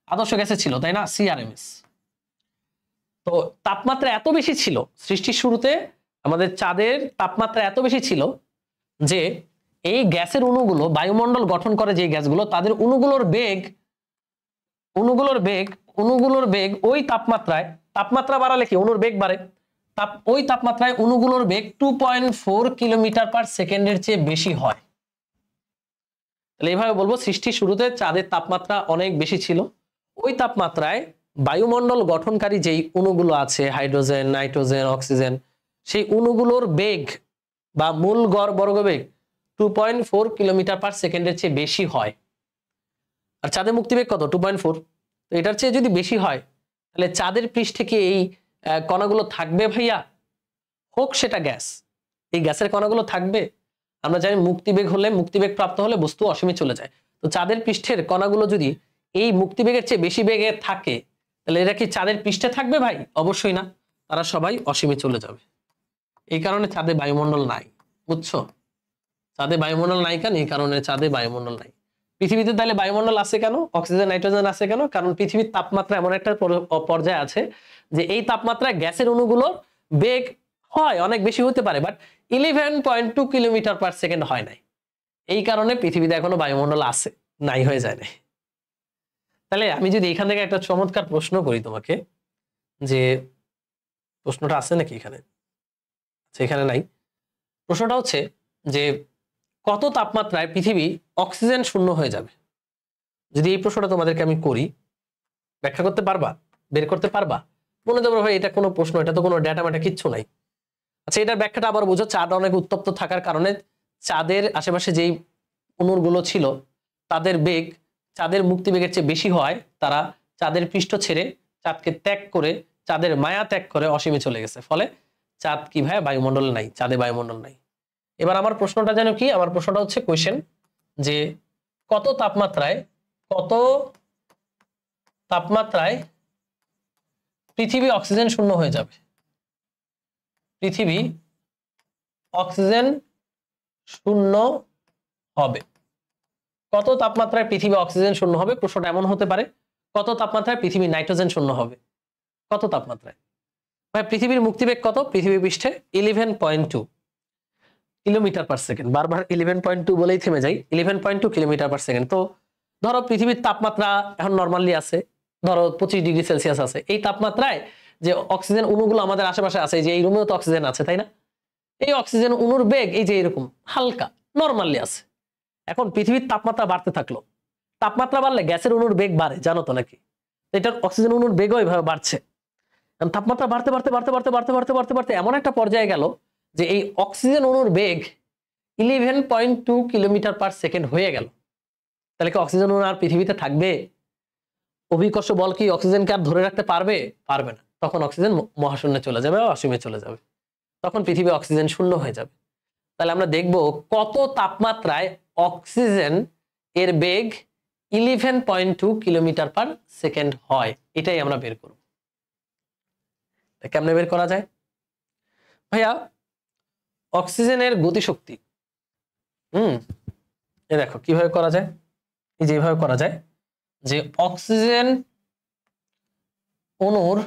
আদর্শ গ্যাসে ছিল তাই না? CRMS। তো তাপমাত্রা এত বেশি ছিল সৃষ্টির শুরুতে, আমাদের চাঁদের তাপমাত্রা এত বেশি ছিল যে এই গ্যাসের অণুগুলো, বায়ুমণ্ডল গঠন করে যে গ্যাসগুলো, তাদের অণুগুলোর বেগ ওই তাপমাত্রায় তাপমাত্রা বাড়ালে কি অণুর বেগ বাড়ে, ওই তাপমাত্রায় অণুগুলোর বেগ 2.4 কিলোমিটার পার সেকেন্ডের চেয়ে বেশি হয়। তাহলে এইভাবে বলবো, সৃষ্টির শুরুতে চাঁদের তাপমাত্রা অনেক বেশি ছিল, ওই তাপমাত্রায় বায়ুমণ্ডল গঠনকারী যেই অণুগুলো আছে হাইড্রোজেন, নাইট্রোজেন, অক্সিজেন, সেই অণুগুলোর বেগ বা মূল গড় বর্গবেগ 2.4 কিলোমিটার পার সেকেন্ডের চেয়ে বেশি হয়। আর চাঁদের মুক্তিবেগ কত? 2.4। তো এটার চেয়ে যদি বেশি হয় তাহলে চাঁদের পৃষ্ঠে কি এই কণাগুলো থাকবে ভাইয়া? হোক সেটা গ্যাস, এই গ্যাসের কণাগুলো থাকবে? আমরা জানি মুক্তিবেগ হলে, মুক্তিবেগ প্রাপ্ত হলে বস্তু অসীমে চলে যায়। তো চাঁদের পৃষ্ঠের কণাগুলো যদি এই মুক্তিবেগের চেয়ে বেশি বেগে থাকে তাহলে এরা কি চাঁদের পৃষ্ঠে থাকবে ভাই? অবশ্যই না, তারা সবাই অসীমে চলে যাবে। এই কারণে চাঁদে বায়ুমণ্ডল নাই, বুঝছো? চাঁদে বায়ুমণ্ডল নাই কেন? এই কারণে চাঁদে বায়ুমণ্ডল নাই। পৃথিবীতে তাহলে বায়ুমণ্ডল আছে কেন? অক্সিজেন, নাইট্রোজেন আছে কেন? কারণ পৃথিবীর তাপমাত্রা এমন একটা পর্যায়ে আছে যে এই তাপমাত্রায় গ্যাসের অণুগুলোর বেগ হয় অনেক বেশি হতে পারে, বাট 11.2 কিলোমিটার পার সেকেন্ড হয় নাই। এই কারণে পৃথিবীতে এখনো বায়ুমণ্ডল আছে, নাই হয়ে যায় না। তাহলে আমি যদি এখান থেকে একটা চমৎকার প্রশ্ন করি তোমাকে, যে প্রশ্নটা আছে নাকি এখানে? এখানে নাই। প্রশ্নটা হচ্ছে যে কত তাপমাত্রায় পৃথিবী অক্সিজেন শূন্য হয়ে যাবে? যদি এই প্রশ্নটা তোমাদেরকে আমি করি, ব্যাখ্যা করতে পারবা? বের করতে পারবা? মনে করো ভাই এটা কোনো প্রশ্ন, এটা তো কোনো ডেটা ম্যাটা কিচ্ছু নাই। আচ্ছা, এটার ব্যাখ্যাটা আবার বুঝো। চাঁদ অনেক উত্তপ্ত থাকার কারণে চাঁদের আশেপাশে যেই অণুগুলো ছিল তাদের বেগ চাঁদের মুক্তিবেগের চেয়ে বেশি হয়, তারা চাঁদের পৃষ্ঠ ছেড়ে চাঁদকে ত্যাগ করে, চাঁদের মায়া ত্যাগ করে অসীমে চলে গেছে। ফলে চাঁদ কি ভাই? বায়ুমণ্ডল নাই, চাঁদে বায়ুমণ্ডল নাই। এবার আমার প্রশ্নটা যেন কি? আমার প্রশ্নটা হচ্ছে কোয়েশ্চেন যে কত তাপমাত্রায় পৃথিবী অক্সিজেন শূন্য হয়ে যাবে? পৃথিবী অক্সিজেন শূন্য হবে। কত তাপমাত্রায় পৃথিবী অক্সিজেন শূন্য হবে? প্রশ্নটা এমন হতে পারে, কত তাপমাত্রায় পৃথিবী নাইট্রোজেন শূন্য হবে? কত তাপমাত্রায় ভাই? পৃথিবীর মুক্তিবেগ কত? পৃথিবী পৃষ্ঠে 11.2 কিলোমিটার পার সেকেন্ড। বারবার 11.2 বলেই থেমে যাই। 11.2 কিলোমিটার পার সেকেন্ড। তো ধরো পৃথিবীর তাপমাত্রা এখন নর্মালি আছে ধরো 25 ডিগ্রি সেলসিয়াস আছে। এই তাপমাত্রায় যে অক্সিজেন অণুগুলো আমাদের আশেপাশে আছে, যে এই রুমেও তো অক্সিজেন আছে, তাই না? এই অক্সিজেন অণুর বেগ এই যে এরকম হালকা নর্মালি আছে। এখন পৃথিবীর তাপমাত্রা বাড়তে থাকলো, তাপমাত্রা বাড়লে গ্যাসের অণুর বেগ বাড়ে, জানো তো নাকি? এটার অক্সিজেন অণুর বেগও এইভাবে বাড়ছে। তাপমাত্রা বাড়তে বাড়তে বাড়তে বাড়তে বাড়তে বাড়তে বাড়তে বাড়তে এমন একটা পর্যায়ে গেল যে এই অক্সিজেন অণুর বেগ 11.2 কিলোমিটার পার সেকেন্ড হয়ে গেল। তাহলে কি অক্সিজেন অণু আর পৃথিবীতে থাকবে? অভিকর্ষ বল কি অক্সিজেনকে আর ধরে রাখতে পারবে? পারবে না। তখন অক্সিজেন মহাশূন্যে চলে যাবে, অসীমে চলে যাবে। তখন পৃথিবী অক্সিজেন শূন্য হয়ে যাবে। তাহলে আমরা দেখব কত তাপমাত্রায় অক্সিজেন এর বেগ 11.2 কিলোমিটার পার সেকেন্ড হয়। এটাই আমরা বের করব। কেমনে বের করা যায় ভাইয়া? অক্সিজেনের গতিশক্তি দেখো কিভাবে করা যায়। এই যেভাবে করা যায় যে অক্সিজেন অণুর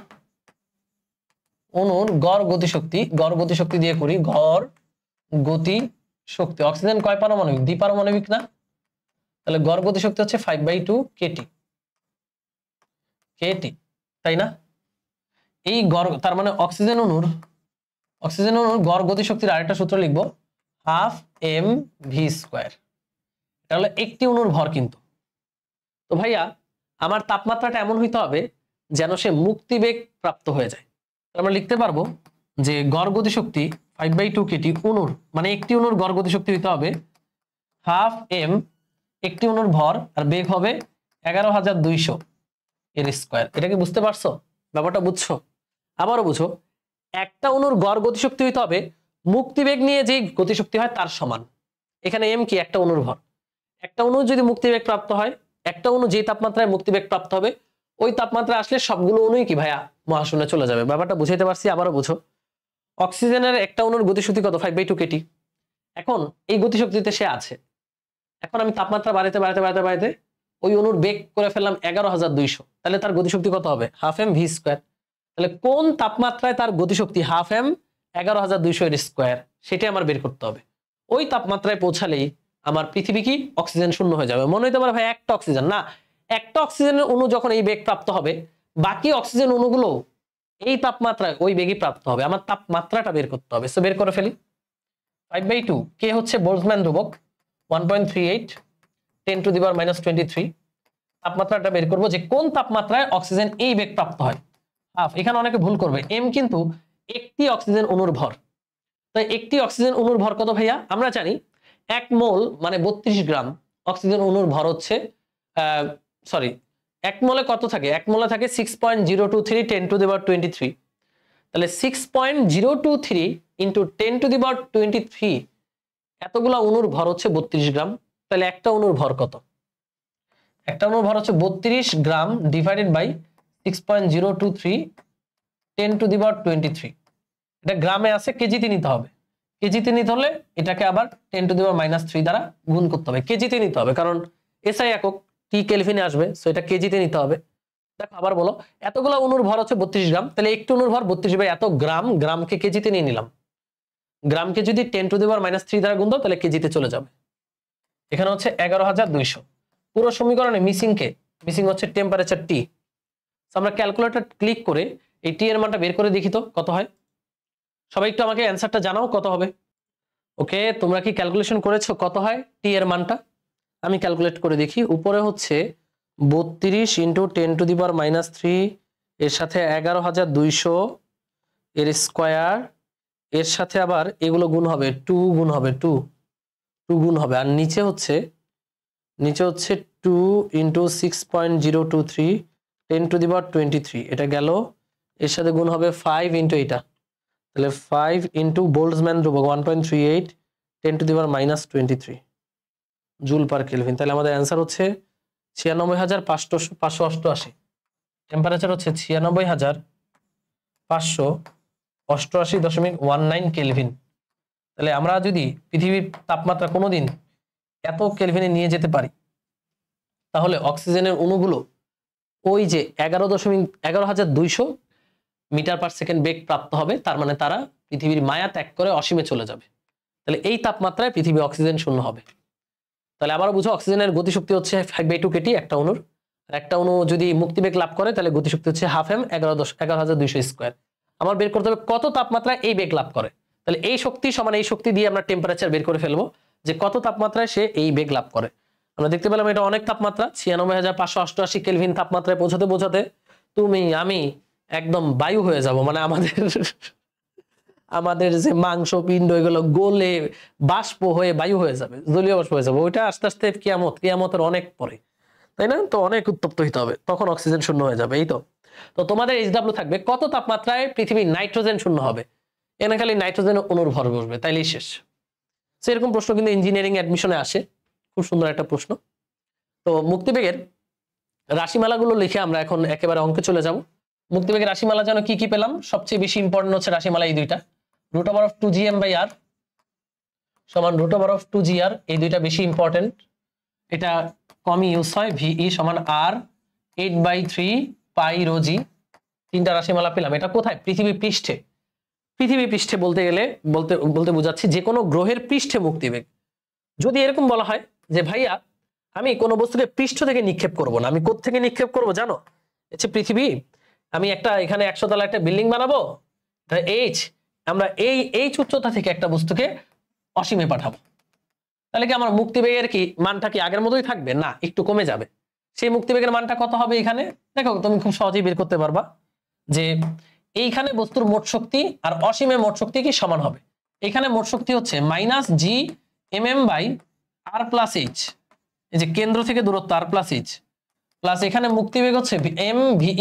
গড় গতিশক্তি দিয়ে করি। গড় গতিশক্তি, অক্সিজেন কয় পারমাণবিক? দ্বিপারমাণবিক না? তাহলে গড় গতিশক্তি হচ্ছে 5/2 কেটি, তাই না? এই গড়, তার মানে অক্সিজেন অণুর গড় গতিশক্তির আরেকটা সূত্র লিখবো, 12 mv²। এটা হলো একটি অণুর ভর কিন্তু। তো ভাইয়া আমার তাপমাত্রাটা এমন হইতে হবে যেন সে মুক্তিবেগ প্রাপ্ত হয়ে যায়। আমরা লিখতে পারবো যে গড় গতিশক্তি 5/2 কেটি অণুর, মানে একটি অণুর গড় গতিশক্তি হইতে হবে 12 m, একটি অণুর ভর, আর বেগ হবে 11,200 এর স্কয়ার। এটা কি বুঝতে পারছো? ব্যাপারটা বুঝছো? আবারও বুঝো, একটা অণুর গড় গতিশক্তি হইতে হবে মুক্তিবেগ নিয়ে যে গতিশক্তি হয় তার সমান। এখানে m কি? একটা অণুর ভর। একটা অণু যদি মুক্তিবেগ প্রাপ্ত হয়, একটা অণু যে তাপমাত্রায় মুক্তিবেগ প্রাপ্ত হবে ওই তাপমাত্রায় আসলে সবগুলো অণুই কি ভাইয়া? মহাশূন্যে চলে যাবে। ব্যাপারটা বুঝাইতে পারছি? আবারও বুঝো, অক্সিজেনের একটা অণুর গতিশক্তি কত? 5/2 কেটি। এখন এই গতিশক্তিতে সে আছে। এখন আমি তাপমাত্রা বাড়াতে বাড়াতে বাড়াতে বাড়াতে ওই অণুর বেগ করে ফেললাম 11,200। তাহলে তার গতিশক্তি কত হবে? 12 mv²। তাহলে কোন তাপমাত্রায় তার গতিশক্তি 12 m 11,200 এর স্কয়ার, সেটাই আমার বের করতে হবে। ওই তাপমাত্রায় পৌঁছালেই আমার পৃথিবী কি? অক্সিজেন শূন্য হয়ে যাবে। মনে হইতে পারে ভাই একটা অক্সিজেন না, একটা অক্সিজেনের অণু যখন এই বেগ প্রাপ্ত হবে বাকি অক্সিজেন অণুগুলো এই তাপমাত্রায় ওই বেগই প্রাপ্ত হবে। আমার তাপমাত্রাটা বের করতে হবে। সো বের করে ফেলি। 5/2 কে হচ্ছে বোল্টজম্যান ধ্রুবক 1.38 10⁻⁻23। তাপমাত্রাটা বের করব যে কোন তাপমাত্রায় অক্সিজেন এই বেগ প্রাপ্ত হয়। হাফ। এখানে অনেকে ভুল করবে, এম কিন্তু একটি অক্সিজেন অণুর ভর। তাই একটি অক্সিজেন অণুর ভর কত ভাইয়া? আমরা জানি 1 মোল মানে 32 গ্রাম অক্সিজেন অণুর ভর হচ্ছে সরি 1 মোলে কত থাকে? 1 মোলে থাকে 6.023 10⁻23। তাহলে 6.023 ইন্টু 10⁻23 এতগুলা অণুর ভর হচ্ছে 32 গ্রাম। তাহলে একটা অণুর ভর কত? একটা অণুর ভর হচ্ছে 32 গ্রাম ডিভাইডেড বাই 6.023 10⁻23। এটা গ্রামে আছে, কেজিতে নিতে হবে। কেজিতে নিতে হলে এটাকে আবার 10⁻³ দ্বারা গুণ করতে হবে। কেজিতে নিতে হবে কারণ এসআই একক, টি কেলভিনে আসবে, সো এটা কেজিতে নিতে হবে। দেখো আবার বলো, এতগুলো অণুর ভর হচ্ছে 32 গ্রাম, তাহলে একটি অণুর ভর 32 বাই এত গ্রাম, গ্রামকে কেজিতে নিয়ে নিলাম। গ্রামকে যদি 10⁻³ দ্বারা গুণ দাও তাহলে কেজিতে চলে যাবে। এখানে হচ্ছে 11,200। পুরো সমীকরণে মিসিং হচ্ছে টেম্পারেচার টি। আমরা ক্যালকুলেটর ক্লিক করে এই টি এর মানটা বের করে দেখি তো কত হয়। সবাই একটু আমাকে অ্যান্সারটা জানাও কত হবে। ওকে, তোমরা কি ক্যালকুলেশন করেছো কত হয় টি এর মানটা? আমি ক্যালকুলেট করে দেখি। উপরে হচ্ছে 32 ইন্টু 10⁻³ এর সাথে 11,200 এর স্কোয়ার, এর সাথে আবার এগুলো গুণ হবে, 2 গুণ হবে, 2 গুণ হবে। আর নিচে হচ্ছে 2 ইন্টু 6.023 10⁻23 এটা গেল, এর সাথে গুণ হবে 5 ইন্টু এটা, তাহলে 5 ইন্টু বোল্টজম্যান ধ্রুবক 1.38 10⁻23 জুল পার কেলভিন। তাহলে আমাদের অ্যান্সার হচ্ছে 96,588। টেম্পারেচার হচ্ছে 96,588.19 কেলভিন। তাহলে আমরা যদি পৃথিবীর তাপমাত্রা কোনোদিন এত কেলভিনে নিয়ে যেতে পারি, তাহলে অক্সিজেনের অণুগুলো ওই যে 11,200 মিটার পার সেকেন্ড বেগ প্রাপ্ত হবে। তার মানে তারা পৃথিবীর মায়া ত্যাগ করে অসীমে চলে যাবে। তাহলে এই তাপমাত্রায় পৃথিবী অক্সিজেন শূন্য হবে। তাহলে আবারও বুঝো, অক্সিজেনের গতিশক্তি হচ্ছে 5/2 কেটি একটা অণুর। আর একটা অণু যদি মুক্তিবেগ লাভ করে তাহলে গতিশক্তি হচ্ছে হাফ এম 11,200 স্কোয়ার। আমার বের করতে হবে কত তাপমাত্রায় এই বেগ লাভ করে। তাহলে এই শক্তি সমান এই শক্তি দিয়ে আমরা টেম্পারেচার বের করে ফেলবো যে কত তাপমাত্রায় সে এই বেগ লাভ করে। আমরা দেখতে পেলাম এটা অনেক তাপমাত্রা, 96,588 কেলভিন তাপমাত্রায় পৌঁছাতে তুমি আমি একদম বায়ু হয়ে যাব। মানে আমাদের যে মাংস পিণ্ড এগুলো গলে বাষ্প হয়ে বায়ু হয়ে যাবে, জলীয় বাষ্প হয়ে যাবে। ওইটা আস্তে আস্তে কিয়ামতের অনেক পরে, তাই না? তো অনেক উত্তপ্ত হতে হবে, তখন অক্সিজেন শূন্য হয়ে যাবে। এই তো তোমাদের এইচডব্লিউ থাকবে কত তাপমাত্রায় পৃথিবীর নাইট্রোজেন শূন্য হবে। এখানে খালি নাইট্রোজেন অণুর ভর বসবে, তাইলেই শেষ। সেরকম প্রশ্ন কিন্তু ইঞ্জিনিয়ারিং অ্যাডমিশনে আসে, খুব সুন্দর একটা প্রশ্ন। তো মুক্তিবেগের রাশিমালাগুলো লিখে আমরা এখন একেবারে অঙ্কে চলে যাব। মুক্তিবেগের রাশিমালা যেন কি কি পেলাম? সবচেয়ে বেশি ইম্পর্টেন্ট হচ্ছে রাশিমালা এই দুইটা, √2gm/r সমান √2gr। এই দুইটা বেশি ইম্পর্টেন্ট, এটা কমই ইউজ হয়। VE সমান R 8/3 পাই রো জি। তিনটা রাশিমালা পেলাম। এটা কোথায়? পৃথিবী পৃষ্ঠে। পৃথিবী পৃষ্ঠে বলতে গেলে বলতে বোঝাচ্ছি যে কোনো গ্রহের পৃষ্ঠে মুক্তিবেগ। যদি এরকম বলা হয় যে ভাইয়া আমি কোনো বস্তুকে পৃষ্ঠ থেকে নিক্ষেপ করব না, আমি কোথা থেকে নিক্ষেপ করব জানো? হচ্ছে পৃথিবী। আমি এখানে 100 তলা একটা বিল্ডিং বানাবো, আমরা এই উচ্চতা থেকে একটা বস্তুকে অসীমে পাঠাবো। তাহলে কি আমার মুক্তিবেগের কি মানটা কি আগের মতোই থাকবে? না, একটু কমে যাবে। সেই মুক্তিবেগের মানটা কত হবে? এখানে দেখো, তুমি খুব সহজেই বের করতে পারবা যে এইখানে বস্তুর মোট শক্তি আর অসীমে মোট শক্তি কি সমান হবে। এখানে মোট শক্তি হচ্ছে -G/m/r+h, এই যে কেন্দ্র থেকে দূরত্ব r+h, প্লাস এখানে মুক্তিবেগ হচ্ছে mVe²,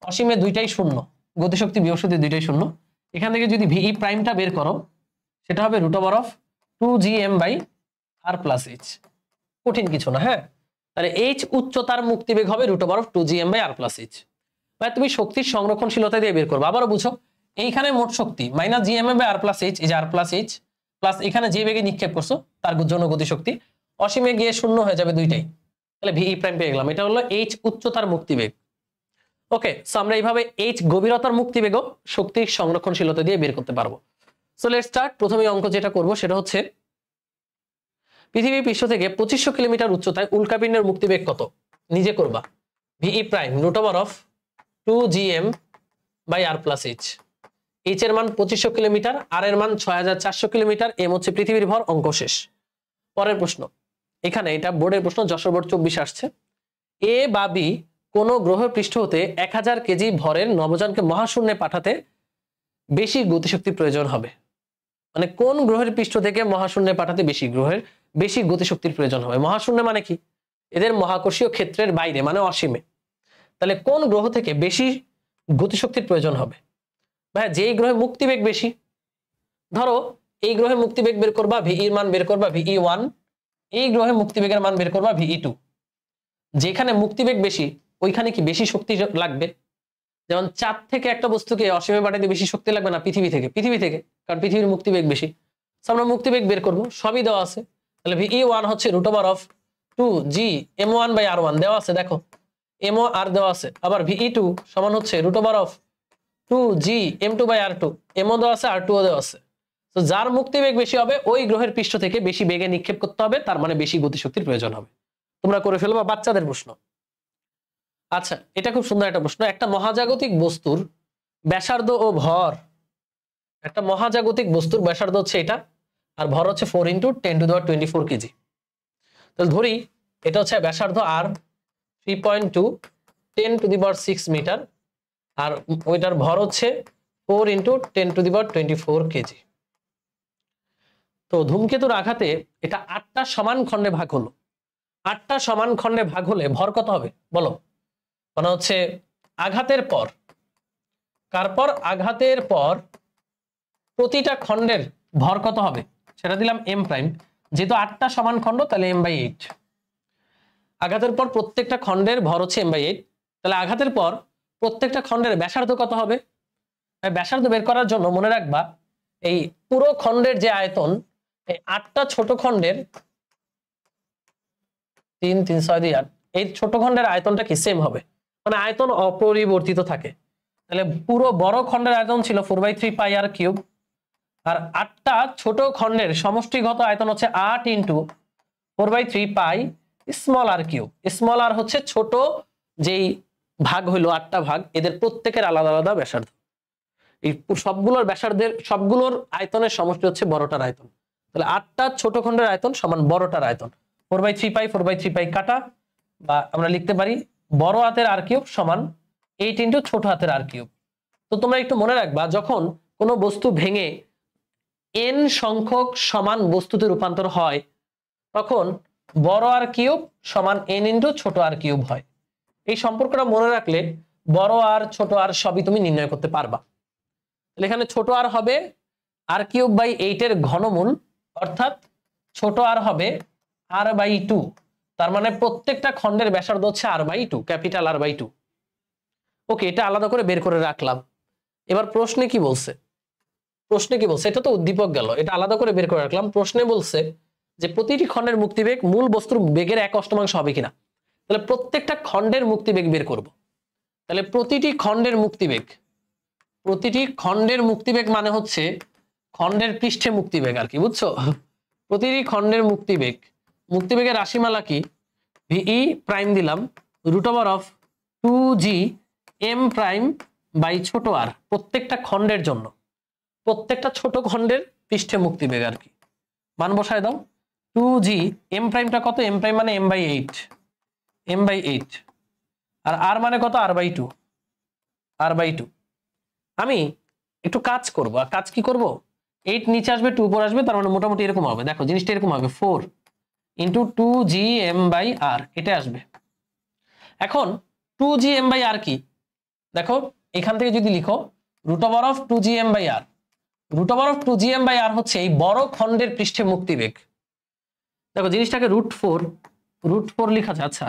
অসীমে দুইটাই শূন্য, গতিশক্তি বিভবশক্তি দুইটাই শূন্য। এখান থেকে যদি VE' বের করো সেটা হবে √2gm/r+h। কঠিন কিছু না, হ্যাঁ। তাহলে h উচ্চতার মুক্তিবেগ হবে √2gm/r+h। মানে তুমি শক্তির সংরক্ষণশীলতা দিয়ে বের করবে। আবারও বুঝো, এইখানে মোট শক্তি -gm/r+h, এই যে r+h, প্লাস এখানে যে বেগে নিক্ষেপ করছো তার জন্য গতিশক্তি, অসীমে গিয়ে শূন্য হয়ে যাবে দুইটাই। তাহলে VE' পেয়ে গেলাম। এটা হলো h উচ্চতার মুক্তিবেগ। ওকে, সো আমরা এইভাবে h গভীরতার মুক্তিবেগও শক্তির সংরক্ষণশীলতা দিয়ে বের করতে পারবো। So let's start. প্রথমে অঙ্ক যেটা করব সেটা হচ্ছে পৃথিবী পৃষ্ঠ থেকে 2500 কিলোমিটার উচ্চতায় উল্কাপিণ্ডের মুক্তিবেগ কত? নিজে করবা। VE' 2gm/r+h। h এর মান 2500 কিলোমিটার, r এর মান 6400 কিলোমিটার, m হচ্ছে পৃথিবীর ভর, অঙ্ক শেষ। পরের প্রশ্ন, এখানে এটা বোর্ডের প্রশ্ন, যশোর বোর্ড 24 আসছে। এ বা বি কোন গ্রহের পৃষ্ঠ হতে 1000 কেজি ভরের নভোযানকে মহাশূন্যে পাঠাতে বেশি গতিশক্তির প্রয়োজন হবে? মানে কোন গ্রহের পৃষ্ঠ থেকে মহাশূন্যে পাঠাতে বেশি গতিশক্তির প্রয়োজন হবে? মহাশূন্য মানে কি? এদের মহাকর্ষীয় ক্ষেত্রের বাইরে, মানে অসীমে। তাহলে কোন গ্রহ থেকে বেশি গতিশক্তির প্রয়োজন হবে? ভাই যেই গ্রহে মুক্তিবেগ বেশি, ধরো এই গ্রহে মুক্তিবেগ বের করবা, ভিইর মান বের করবা ve1, এই গ্রহে মুক্তিবেগের মান বের করবা ve2। যেখানে মুক্তিবেগ বেশি ওইখানে কি বেশি শক্তি লাগবে? যেমন চাঁদ থেকে একটা বস্তুকে অসীমে পাঠাতে বেশি শক্তি লাগবে না পৃথিবী থেকে, কারণ পৃথিবীর মুক্তিবেগ বেশি। আমরা মুক্তিবেগ বের করব, সবই দেওয়া আছে। তাহলে ve1 হচ্ছে √2gm1/r1 দেওয়া আছে, দেখো m1r দেওয়া আছে। আবার ve2 সমান হচ্ছে √2gm2/r2, m দেওয়া আছে, r2 দেওয়া আছে। তো যার মুক্তিবেগ বেশি হবে ওই গ্রহের পৃষ্ঠ থেকে বেশি বেগে নিক্ষেপ করতে হবে, তার মানে বেশি গতিশক্তির প্রয়োজন হবে। তোমরা করে ফেলবা, বাচ্চাদের প্রশ্ন। আচ্ছা, এটা খুব সুন্দর একটা প্রশ্ন। একটা মহাজাগতিক বস্তুর ব্যাসার্ধ ও ভর, একটা মহাজাগতিক বস্তুর ব্যাসার্ধ হচ্ছে এটা, আর ভর হচ্ছে 4 × 10⁻24 কেজি। তাহলে ধরি এটা হচ্ছে ব্যাসার্ধ আর 3.2 10⁻6 মিটার, আর ওইটার ভর হচ্ছে 4 × 10⁻24 কেজি। তো ধূমকেতুর আঘাতে এটা 8টা সমান খণ্ডে ভাগ হলো। 8টা সমান খণ্ডে ভাগ হলে ভর কত হবে বলো? মানে হচ্ছে আঘাতের পর, আঘাতের পর প্রতিটা খণ্ডের ভর কত হবে সেটা দিলাম m প্রাইম, যেহেতু 8টা সমান খণ্ড তাহলে m/8। আঘাতের পর প্রত্যেকটা খণ্ডের ভর হচ্ছে m/8, তাহলে আঘাতের পর প্রত্যেকটা খণ্ডের ব্যাসার্ধ কত হবে? ব্যাসার্ধ বের করার জন্য মনে রাখবা এই পুরো খণ্ডের যে আয়তন, এই 8টা ছোট খণ্ডের 3 3 6 2 8, এই ছোট খণ্ডের আয়তনটা কি সেম হবে, মানে আয়তন অপরিবর্তিত থাকে। তাহলে পুরো বড় খণ্ডের আয়তন ছিল 4/3 πr3, আর 8টা ছোট খণ্ডের সমষ্টিগত আয়তন হচ্ছে 8 × 4/3 π r3। স্মল আর হচ্ছে ছোট যেই ভাগ হইলো 8টা ভাগ, এদের প্রত্যেকের আলাদা আলাদা ব্যাসার্ধ। এই সবগুলোর ব্যাসার্ধের সবগুলোর আয়তনের সমষ্টি হচ্ছে বড়টার আয়তন। তাহলে 8টা ছোট খণ্ডের আয়তন সমান বড়টার আয়তন। 4/3 π কাটা, বা আমরা লিখতে পারি বড় হাতের r³ সমান 8 × ছোট হাতের r³। তো তোমরা একটু মনে রাখবা, যখন কোনো বস্তু ভেঙে n সংখ্যক সমান বস্তুতে রূপান্তর হয় তখন বড় r³ সমান n × ছোট r³ হয়। এই সম্পর্কটা মনে রাখলে বড় আর ছোট আর সবই তুমি নির্ণয় করতে পারবা। তাহলে এখানে ছোট আর হবে r³/8 এর ঘনমূল, অর্থাৎ ছোট আর হবে r/2। তার মানে প্রত্যেকটা খণ্ডের ব্যাসার্ধ হচ্ছে r/2, ক্যাপিটাল r/2। ওকে, এটা আলাদা করে বের করে রাখলাম। এবার প্রশ্নে কি বলছে? এটা তো উদ্দীপক গেল, এটা আলাদা করে বের করে রাখলাম। প্রশ্নে বলছে যে প্রতিটি খণ্ডের মুক্তিবেগ মূল বস্তুর বেগের 1/8 হবে কিনা। তাহলে প্রত্যেকটা খণ্ডের মুক্তিবেগ বের করব। তাহলে প্রতিটি খণ্ডের মুক্তিবেগ মানে হচ্ছে খণ্ডের পৃষ্ঠে মুক্তিবেগ আর কি, বুঝছো? প্রতিটি খণ্ডের মুক্তিবেগের রাশিমালা কি? ভিই প্রাইম দিলাম √2gm' ছোট আর, প্রত্যেকটা খণ্ডের জন্য, প্রত্যেকটা ছোট খণ্ডের পৃষ্ঠে মুক্তিবেগ আর কি। মান বসায় দাও। 2g m' কত? m' মানে m/8, আর r মানে কত? r/2। আমি একটু কাজ করব। আর কাজ কি করব? 8 নিচে আসবে, 2 উপর আসবে, তার মানে মোটামুটি এরকম হবে। দেখো জিনিসটা এরকম হবে, 4 × 2gm/r, এটা আসবে। এখন 2gm/r কি? দেখো এখান থেকে যদি লিখো √2gm/r, √2gm/r হচ্ছে এই বড় খণ্ডের পৃষ্ঠে মুক্তিবেগ। দেখো জিনিসটাকে √4 লেখা যায়। আচ্ছা,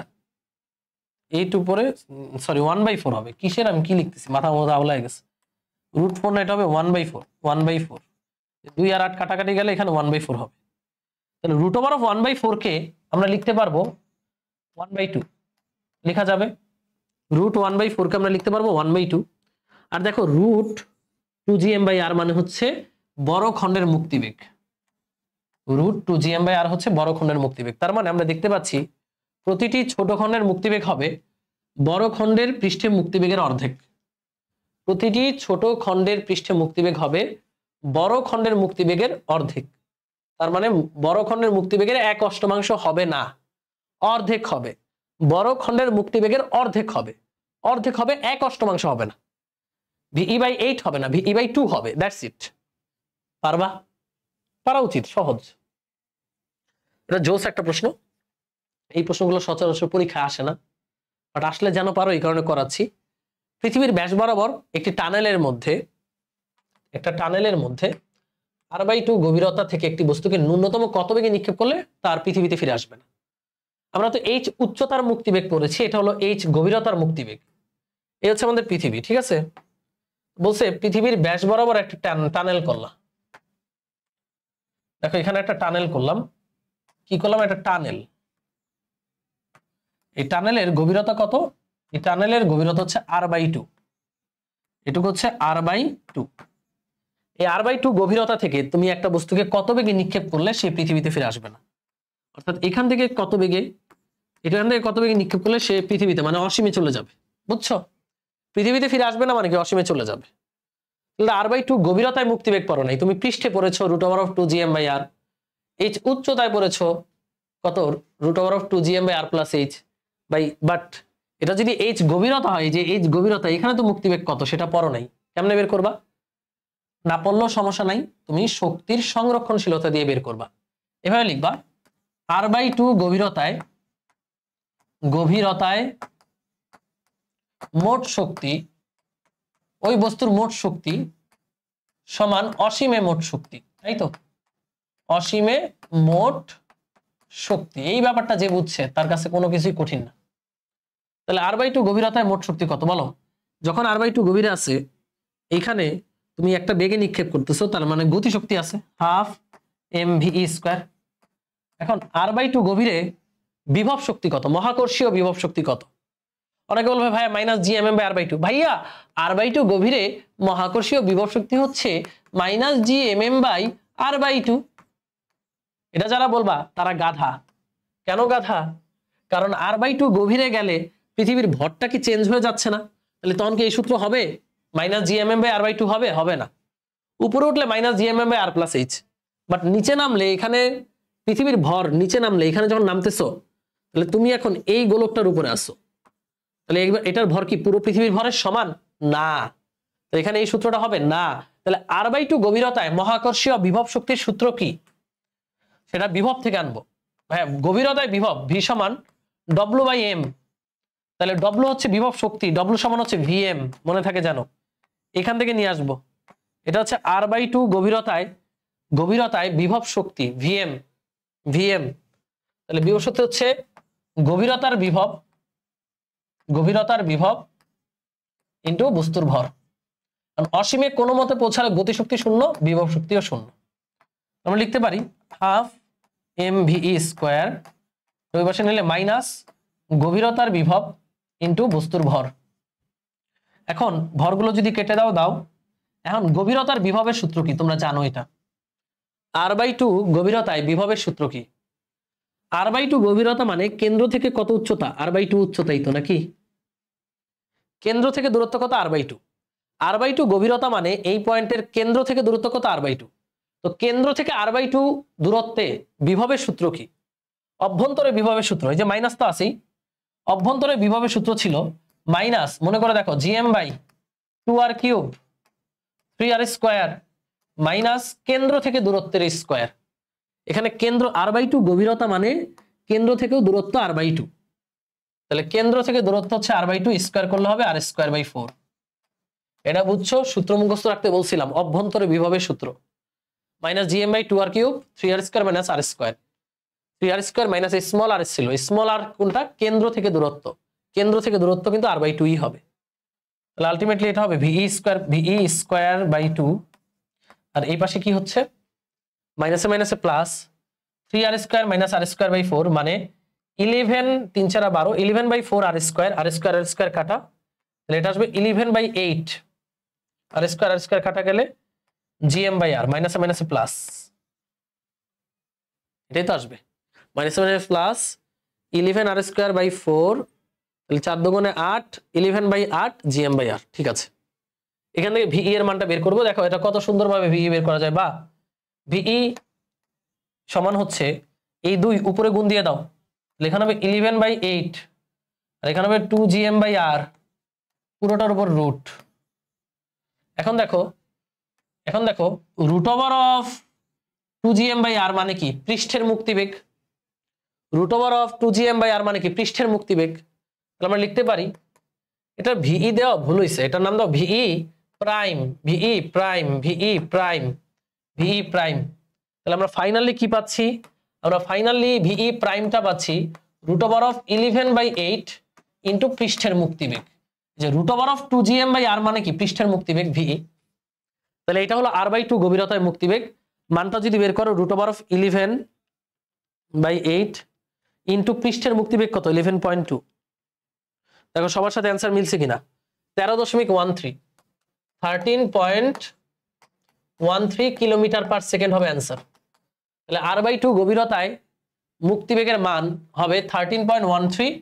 8 উপরে, সরি 1/4 হবে। কিসের আমি কি লিখতেছি, মাথা আওলা হয়ে গেছে। √4 না, এটা হবে 1/4। 2 আর 8 কাটাকাটি গেলে এখানে 1/4 হবে। তাহলে √1/4 কে আমরা লিখতে পারবো 1/2 লেখা যাবে। √1/4 কে আমরা লিখতে পারবো 1/2। আর দেখো √2gm/r মানে হচ্ছে বড় খণ্ডের মুক্তিবেগ। √2gm/r হচ্ছে বড় খণ্ডের মুক্তিবেগ। তার মানে আমরা দেখতে পাচ্ছি প্রতিটি ছোট খণ্ডের মুক্তিবেগ হবে বড় খণ্ডের পৃষ্ঠে মুক্তিবেগের অর্ধেক। প্রতিটি ছোট খণ্ডের পৃষ্ঠে মুক্তিবেগ হবে বড় খণ্ডের মুক্তিবেগের অর্ধেক। তার মানে বড় খণ্ডের মুক্তিবেগের 1/8 হবে না, অর্ধেক হবে। বড় খণ্ডের মুক্তিবেগের অর্ধেক হবে, অর্ধেক হবে, 1/8 হবে না। VE/8 হবে না, VE/2 হবে। That's it. পারবা? পারা উচিত, সহজ। এটা জোস একটা প্রশ্ন। এই প্রশ্নগুলো সচরাচর পরীক্ষায় আসে না, বাট আসলে যেন পারো এই কারণে করাচ্ছি। পৃথিবীর ব্যাস বরাবর একটি টানেলের মধ্যে r/2 গভীরতা থেকে একটি বস্তুকে ন্যূনতম কত বেগে নিক্ষেপ করলে তার পৃথিবীতে ফিরে আসবে না? আমরা তো h উচ্চতার মুক্তিবেগ পড়েছি, এটা হলো h গভীরতার মুক্তিবেগ। এই হচ্ছে আমাদের পৃথিবী, ঠিক আছে? বলছে পৃথিবীর ব্যাস বরাবর একটা টানেল করলাম। দেখো এখানে একটা টানেল করলাম, কি করলাম? একটা টানেল। এই টানেলের গভীরতা কত? এই টানেলের গভীরতা হচ্ছে r/2। এটুকু হচ্ছে r/2। এই r/2 গভীরতা থেকে তুমি একটা বস্তুকে কত বেগে নিক্ষেপ করলে সে পৃথিবীতে ফিরে আসবে না? অর্থাৎ এখান থেকে কত বেগে, এখান থেকে কত বেগে নিক্ষেপ করলে সে পৃথিবীতে মানে অসীমে চলে যাবে। বুঝছো? পৃথিবীতে ফিরে আসবে না মানে কি অসীমে চলে যাবে। তাহলে r/2 গভীরতায় মুক্তিবেগ পড়ো নাই, তুমি পৃষ্ঠে পড়েছো √2gm/r। h উচ্চতায় পড়েছো কত? √2gm/r+h বাট এটা যদি h গভীরতা হয়, যে h গভীরতা, এখানে তো মুক্তিবেগ কত সেটা পড়ো নাই, কেমনে বের করবা? না পড়লেও সমস্যা নাই, তুমি শক্তির সংরক্ষণশীলতা দিয়ে বের করবা। এভাবে লিখবা r/2 গভীরতায় মোট শক্তি, ওই বস্তুর মোট শক্তি সমান অসীমে মোট শক্তি, তাই তো? অসীমে মোট শক্তি, এই ব্যাপারটা যে বুঝছে তার কাছে কোনো কিছুই কঠিন না। তাহলে r/2 গভীরতায় মোট শক্তি কত বলো? যখন r/2 গভীরে আছে, এইখানে তুমি একটা বেগে নিক্ষেপ করতেছো, তার মানে গতিশক্তি আছে 12 mv²। এখন r/2 গভীরে বিভব শক্তি কত? মহাকর্ষীয় বিভব শক্তি কত? অনেকে বলবে ভাইয়া -gmm/r/2। ভাইয়া r/2 গভীরে মহাকর্ষীয় বিভব শক্তি হচ্ছে -gmm/r/2। এটা যারা বলবা তারা গাধা। কেন গাধা? কারণ r/2 গভীরে গেলে পৃথিবীর ভরটা কি চেঞ্জ হয়ে যাচ্ছে না? তাহলে তখন কি এই সূত্র হবে? -gmm/r/2 হবে? হবে না। উপরে উঠলে -gmm/r+h, বাট নিচে নামলে, এখানে পৃথিবীর ভর নিচে নামলে, এখানে যখন নামতেছো তাহলে তুমি এখন এই গোলকটার উপরে আসো, তাহলে এটার ভর কি পুরো পৃথিবীর ভরের সমান? না। তো এখানে এই সূত্রটা হবে না। তাহলে r/2 গভীরতায় মহাকর্ষীয় বিভব শক্তির সূত্র কি? সেটা বিভব থেকে আনবো। হ্যাঁ, গভীরতায় বিভব v সমান w/m। তাহলে w হচ্ছে বিভব শক্তি, w সমান হচ্ছে vm, মনে থাকে জানো, এখান থেকে নিয়ে আসবো। এটা হচ্ছে r/2 গভীরতায় বিভব শক্তি vm। তাহলে বিভব শক্তি হচ্ছে গভীরতার বিভব ইন্টু বস্তুর ভর। অসীমে কোনো মতে পৌঁছালে গতিশক্তি শূন্য, বিভব শক্তিও শূন্য। আমরা লিখতে পারি 12 mv², ওই পাশে নিলে মাইনাস গভীরতার বিভব ইন্টু বস্তুর ভর। এখন ভরগুলো যদি কেটে দাও। এখন গভীরতার বিভবের সূত্র কি তোমরা জানো? এটা r/2 গভীরতায় বিভবের সূত্র কি? r/2 গভীরতা মানে কেন্দ্র থেকে কত উচ্চতা? r/2 উচ্চতাই তো, নাকি? কেন্দ্র থেকে দূরত্ব কত? r/2 গভীরতা মানে এই পয়েন্টের কেন্দ্র থেকে দূরত্ব কত? r/2। তো কেন্দ্র থেকে r/2 দূরত্বে বিভবের সূত্র কি? অভ্যন্তরে বিভবের সূত্র, এই যে মাইনাস তো আছেই, অভ্যন্তরে বিভবের সূত্র ছিল মাইনাস, মনে করে দেখো, gm/2r³ 3r² মাইনাস কেন্দ্র থেকে দূরত্বের স্কয়ার। এখানে কেন্দ্র r/2 গভীরতা মানে কেন্দ্র থেকেও দূরত্ব r/2, তাহলে কেন্দ্র থেকে দূরত্ব হচ্ছে r/2, স্কয়ার করলে হবে r²/4। এটা বুঝছো? সূত্র মুখস্থ রাখতে বলছিলাম, অভ্যন্তরে বিভবের সূত্র -gm/2r³ 3r² - r²। 3r² minus small আর ছিল, স্মল আর কোনটা? কেন্দ্র থেকে দূরত্ব, কেন্দ্র থেকে দূরত্ব কিন্তু r/2ই হবে। তাহলে আলটিমেটলি এটা হবে ve²/2, আর এই পাশে কি হচ্ছে? মাইনাসে মাইনাসে প্লাস 3r² - r²/4 মানে 11 3 4 12, 11/4 r² কাটা, তাহলে এটা আসবে 11/8 r² কাটা গেলে gm/r, মাইনাসে মাইনাসে প্লাস, এটাই তো আসবে। মাইনাসে মাইনাসে প্লাস 11 r²/4, তাহলে 4 দুগুণে 8, 11/8 gm/r। ঠিক আছে, এখান থেকে ভিই এর মানটা বের করবো। দেখো এটা কত সুন্দরভাবে ভিই বের করা যায়। বা ভিই সমান হচ্ছে এই 2 উপরে গুণ দিয়ে দাও, এখানে হবে 11/8 আর এখানে হবে 2gm/r পুরোটার উপর রুট। এখন দেখো রুট ওভার অফ 2gm/r মানে কি? পৃষ্ঠের মুক্তিবেগ। রুট ওভার অফ 2gm/r মানে কি? পৃষ্ঠের মুক্তিবেগ। তাহলে আমরা লিখতে পারি, এটা ভিই দেওয়া ভুল হয়েছে, এটার নাম দাও ভিই প্রাইম, ভিই প্রাইম, ভিই প্রাইম, ভিই প্রাইম। তাহলে আমরা ফাইনালি কি পাচ্ছি? আমরা ফাইনালি ভিই প্রাইমটা পাচ্ছি রুট ওভার অফ 11/8 ইন্টু পৃষ্ঠের মুক্তিবেগ। যে রুট ওভার অফ 2gm/r মানে কি? পৃষ্ঠের মুক্তিবেগ ভিই। তাহলে এটা হলো r/2 গভীরতায় মুক্তিবেগ। মানটা যদি বের করো রুট ওভার অফ 11/8 ইন্টু পৃষ্ঠের মুক্তিবেগ কত? 11.2। দেখো সবার সাথে অ্যান্সার মিলছে কিনা? 13.13 13.13 কিলোমিটার পার সেকেন্ড হবে অ্যান্সার। তাহলে r/2 গভীরতায় মুক্তিবেগের মান হবে 13.13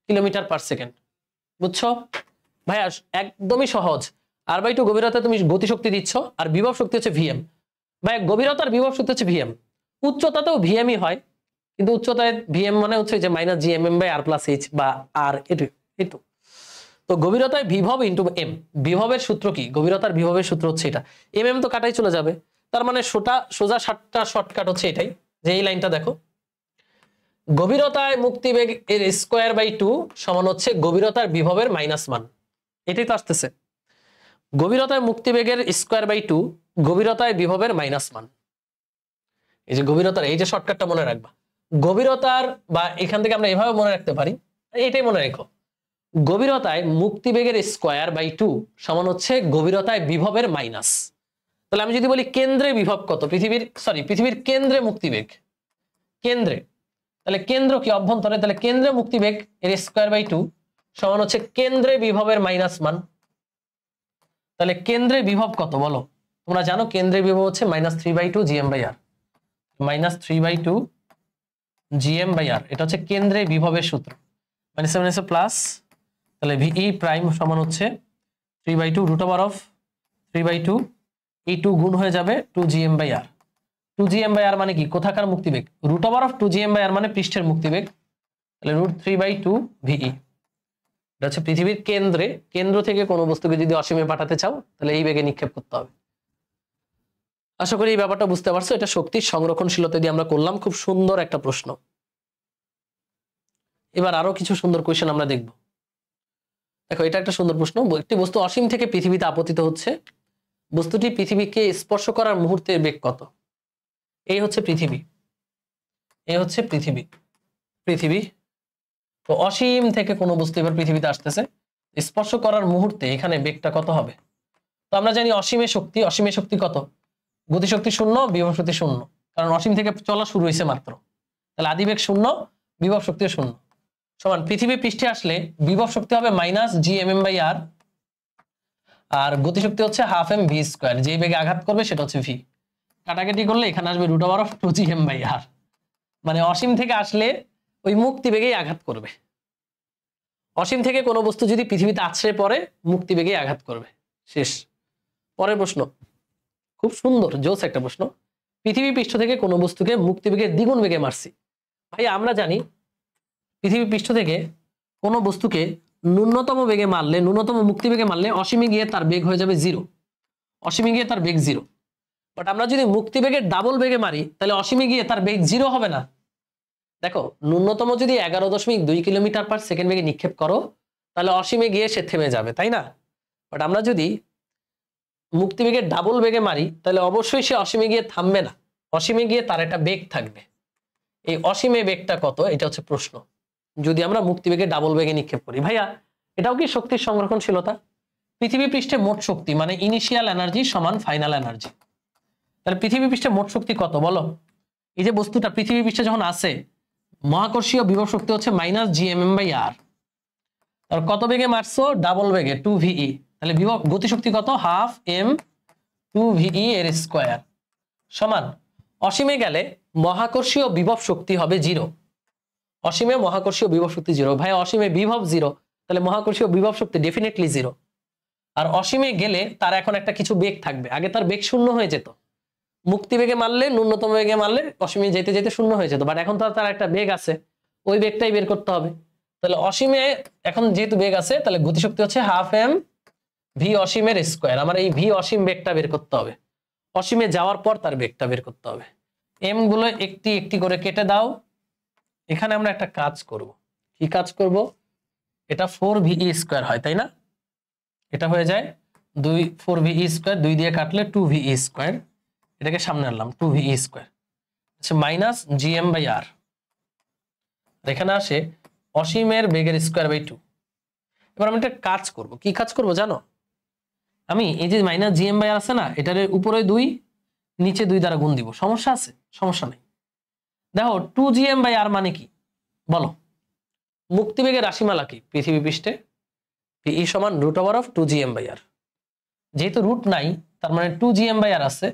কিলোমিটার পার সেকেন্ড। বুঝছো ভাইয়া? একদমই সহজ। r/2 গভীরতায় তুমি গতিশক্তি দিচ্ছ আর বিভব শক্তি হচ্ছে ভিএম। ভাইয়া গভীরতার বিভব শক্তি হচ্ছে ভিএম, উচ্চতাতেও ভিএমই হয়, কিন্তু উচ্চতায় ভিএম মানে হচ্ছে যে -gmm/r+h বা r এটু। তো গভীরতায় বিভব ইন্টু এম। বিভবের সূত্র কি? গভীরতার বিভবের সূত্র হচ্ছে এটা। এম তো কাটাই চলে যাবে, তার মানে সোজা 7টা শর্টকাট হচ্ছে এটাই, যে এই লাইনটা দেখো, গভীরতায় মুক্তিবেগ এর স্কয়ার/2 সমান হচ্ছে গভীরতার বিভবের মাইনাস মান। এটাই তো আসতেছে, গভীরতায় মুক্তিবেগের স্কয়ার/2 গভীরতায় বিভবের মাইনাস মান। এই যে গভীরতার, এই যে শর্টকাটটা মনে রাখবা, গভীরতার, বা এখান থেকে আমরা এভাবে মনে রাখতে পারি, এটাই মনে রেখো, গভীরতায় মুক্তিবেগের স্কয়ার/2 সমান হচ্ছে গভীরতায় বিভবের মাইনাস। তাহলে আমি যদি বলি কেন্দ্রে বিভব কত? পৃথিবীর কেন্দ্রে মুক্তিবেগ, কেন্দ্রে, তাহলে কেন্দ্র কি? অভ্যন্তরে। তাহলে কেন্দ্রে মুক্তিবেগ এর স্কয়ার/2 সমান হচ্ছে কেন্দ্রে বিভবের মাইনাস মান। তাহলে কেন্দ্রে বিভব কত বলো? তোমরা জানো কেন্দ্রে বিভব হচ্ছে -3/2 gm/r, -3/2 gm/r। এটা হচ্ছে কেন্দ্রে বিভবের সূত্র। -7 প্লাস, তাহলে ভিই প্রাইম সমান হচ্ছে 3/2 রুট ওভার অফ 3/2, এই 2 গুণ হয়ে যাবে 2gm/r। 2gm/r মানে কি? কোথাকার মুক্তিবেগ? রুট ওভার অফ 2gm/r মানে পৃষ্ঠের মুক্তিবেগ। তাহলে √3/2 ভিই। এটা হচ্ছে পৃথিবীর কেন্দ্রে, কেন্দ্র থেকে কোনো বস্তুকে যদি অসীমে পাঠাতে চাও তাহলে এই বেগে নিক্ষেপ করতে হবে। আশা করি এই ব্যাপারটা বুঝতে পারছো। এটা শক্তির সংরক্ষণশীলতা দিয়ে আমরা করলাম, খুব সুন্দর একটা প্রশ্ন। এবার আরো কিছু সুন্দর কোয়েশ্চেন আমরা দেখব। দেখো এটা একটা সুন্দর প্রশ্ন। একটি বস্তু অসীম থেকে পৃথিবীতে আপতিত হচ্ছে, বস্তুটি পৃথিবীকে স্পর্শ করার মুহূর্তে বেগ কত? এই হচ্ছে পৃথিবী, এই হচ্ছে পৃথিবী। তো অসীম থেকে কোনো বস্তু এবার পৃথিবীতে আসতেছে, স্পর্শ করার মুহূর্তে এখানে বেগটা কত হবে? তো আমরা জানি অসীমের শক্তি কত? গতিশক্তি 0, বিভব শক্তি 0, কারণ অসীম থেকে চলা শুরু হয়েছে মাত্র। তাহলে আদিবেগ 0, বিভব শক্তি 0, সমান পৃথিবী পৃষ্ঠে আসলে বিভব শক্তি হবে -gmm/r আর গতিশক্তি হচ্ছে 12 mv²। যে বেগে আঘাত করবে সেটা হচ্ছে ভি। কাটাকাটি করলে এখানে আসবে √2gm/r, মানে অসীম থেকে আসলে ওই মুক্তি বেগেই আঘাত করবে। অসীম থেকে কোনো বস্তু যদি পৃথিবীতে আছড়ে পড়ে মুক্তি বেগেই আঘাত করবে। শেষ। পরের প্রশ্ন, খুব সুন্দর জোস একটা প্রশ্ন। পৃথিবী পৃষ্ঠ থেকে কোনো বস্তুকে মুক্তি বেগে দ্বিগুণ বেগে মারছি। ভাই আমরা জানি পৃথিবী পৃষ্ঠ থেকে কোনো বস্তুকে ন্যূনতম বেগে মারলে, ন্যূনতম মুক্তি বেগে মারলে অসীমে গিয়ে তার বেগ হয়ে যাবে 0, অসীমে গিয়ে তার বেগ 0। বাট আমরা যদি মুক্তি বেগের ডাবল বেগে মারি তাহলে অসীমে গিয়ে তার বেগ 0 হবে না। দেখো ন্যূনতম যদি 11.2 কিলোমিটার পার সেকেন্ড বেগে নিক্ষেপ করো তাহলে অসীমে গিয়ে সে থেমে যাবে, তাই না? বাট আমরা যদি মুক্তি বেগের ডাবল বেগে মারি তাহলে অবশ্যই সে অসীমে গিয়ে থামবে না, অসীমে গিয়ে তার একটা বেগ থাকবে। এই অসীমে বেগটা কত? এটা হচ্ছে প্রশ্ন, যদি আমরা মুক্তি বেগে ডাবল বেগে নিক্ষেপ করি। ভাইয়া এটাও কি শক্তির সংরক্ষণশীলতা? পৃথিবী পৃষ্ঠে মোট শক্তি মানে ইনিশিয়াল এনার্জি সমান ফাইনাল এনার্জি। তাহলে পৃথিবী পৃষ্ঠে মোট শক্তি কত বলো? এই যে বস্তুটা পৃথিবী পৃষ্ঠে যখন আসে, মহাকর্ষীয় বিভব শক্তি হচ্ছে -gmm/r। আর কত বেগে মারছো? ডাবল বেগে 2ve। তাহলে বিভব গতিশক্তি কত? 12 m2ve এর স্কয়ার সমান অসীমে গেলে মহাকর্ষীয় বিভব শক্তি হবে 0। অসীমে মহাকর্ষীয় বিভব শক্তি 0। ভাই অসীমে বিভব 0, তাহলে মহাকর্ষীয় বিভব শক্তি ডেফিনেটলি 0। আর অসীমে গেলে তার এখন একটা কিছু বেগ থাকবে, আগে তার বেগ শূন্য হয়ে যেত, মুক্তি বেগে মারলে ন্যূনতম বেগে মারলে অসীমে যেতে যেতে শূন্য হয়ে যেত, বাট এখন তো তার একটা বেগ আছে, ওই বেগটাই বের করতে হবে। তাহলে অসীমে এখন যেহেতু বেগ আছে, তাহলে গতিশক্তি হচ্ছে হাফ এম ভি অসীমের স্কোয়ার। আমার এই ভি অসীম বেগটা বের করতে হবে, অসীমে যাওয়ার পর তার বেগটা বের করতে হবে। এম গুলো একটি একটি করে কেটে দাও। এখানে আমরা একটা কাজ করব, কি কাজ করব, এটা 4VE স্কোয়ার হয় তাই না, এটা হয়ে যায় 4VE স্কোয়ার, 2 দিয়ে কাটলে 2VE স্কোয়ার, এটাকে সামনে আনলাম 2VE স্কোয়ার, আচ্ছা মাইনাস GM বাই আর, এখানে আসে অসীমের বেগের স্কোয়ার বাই 2। এবার আমি একটা কাজ করব, কি কাজ করব জানো, আমি এই যে মাইনাস GM বাই আর আছে না, এটার উপরে 2 নিচে 2 দ্বারা গুণ দিব, সমস্যা আছে? সমস্যা নেই। দেখো 2GM বাই আর মানে কি বলো, মুক্তিবেগের রাশিমালা কি পৃথিবী পৃষ্ঠে, PE সমান √2GM বাই আর। যেহেতু রুট নাই তার মানে 2GM বাই আর আছে,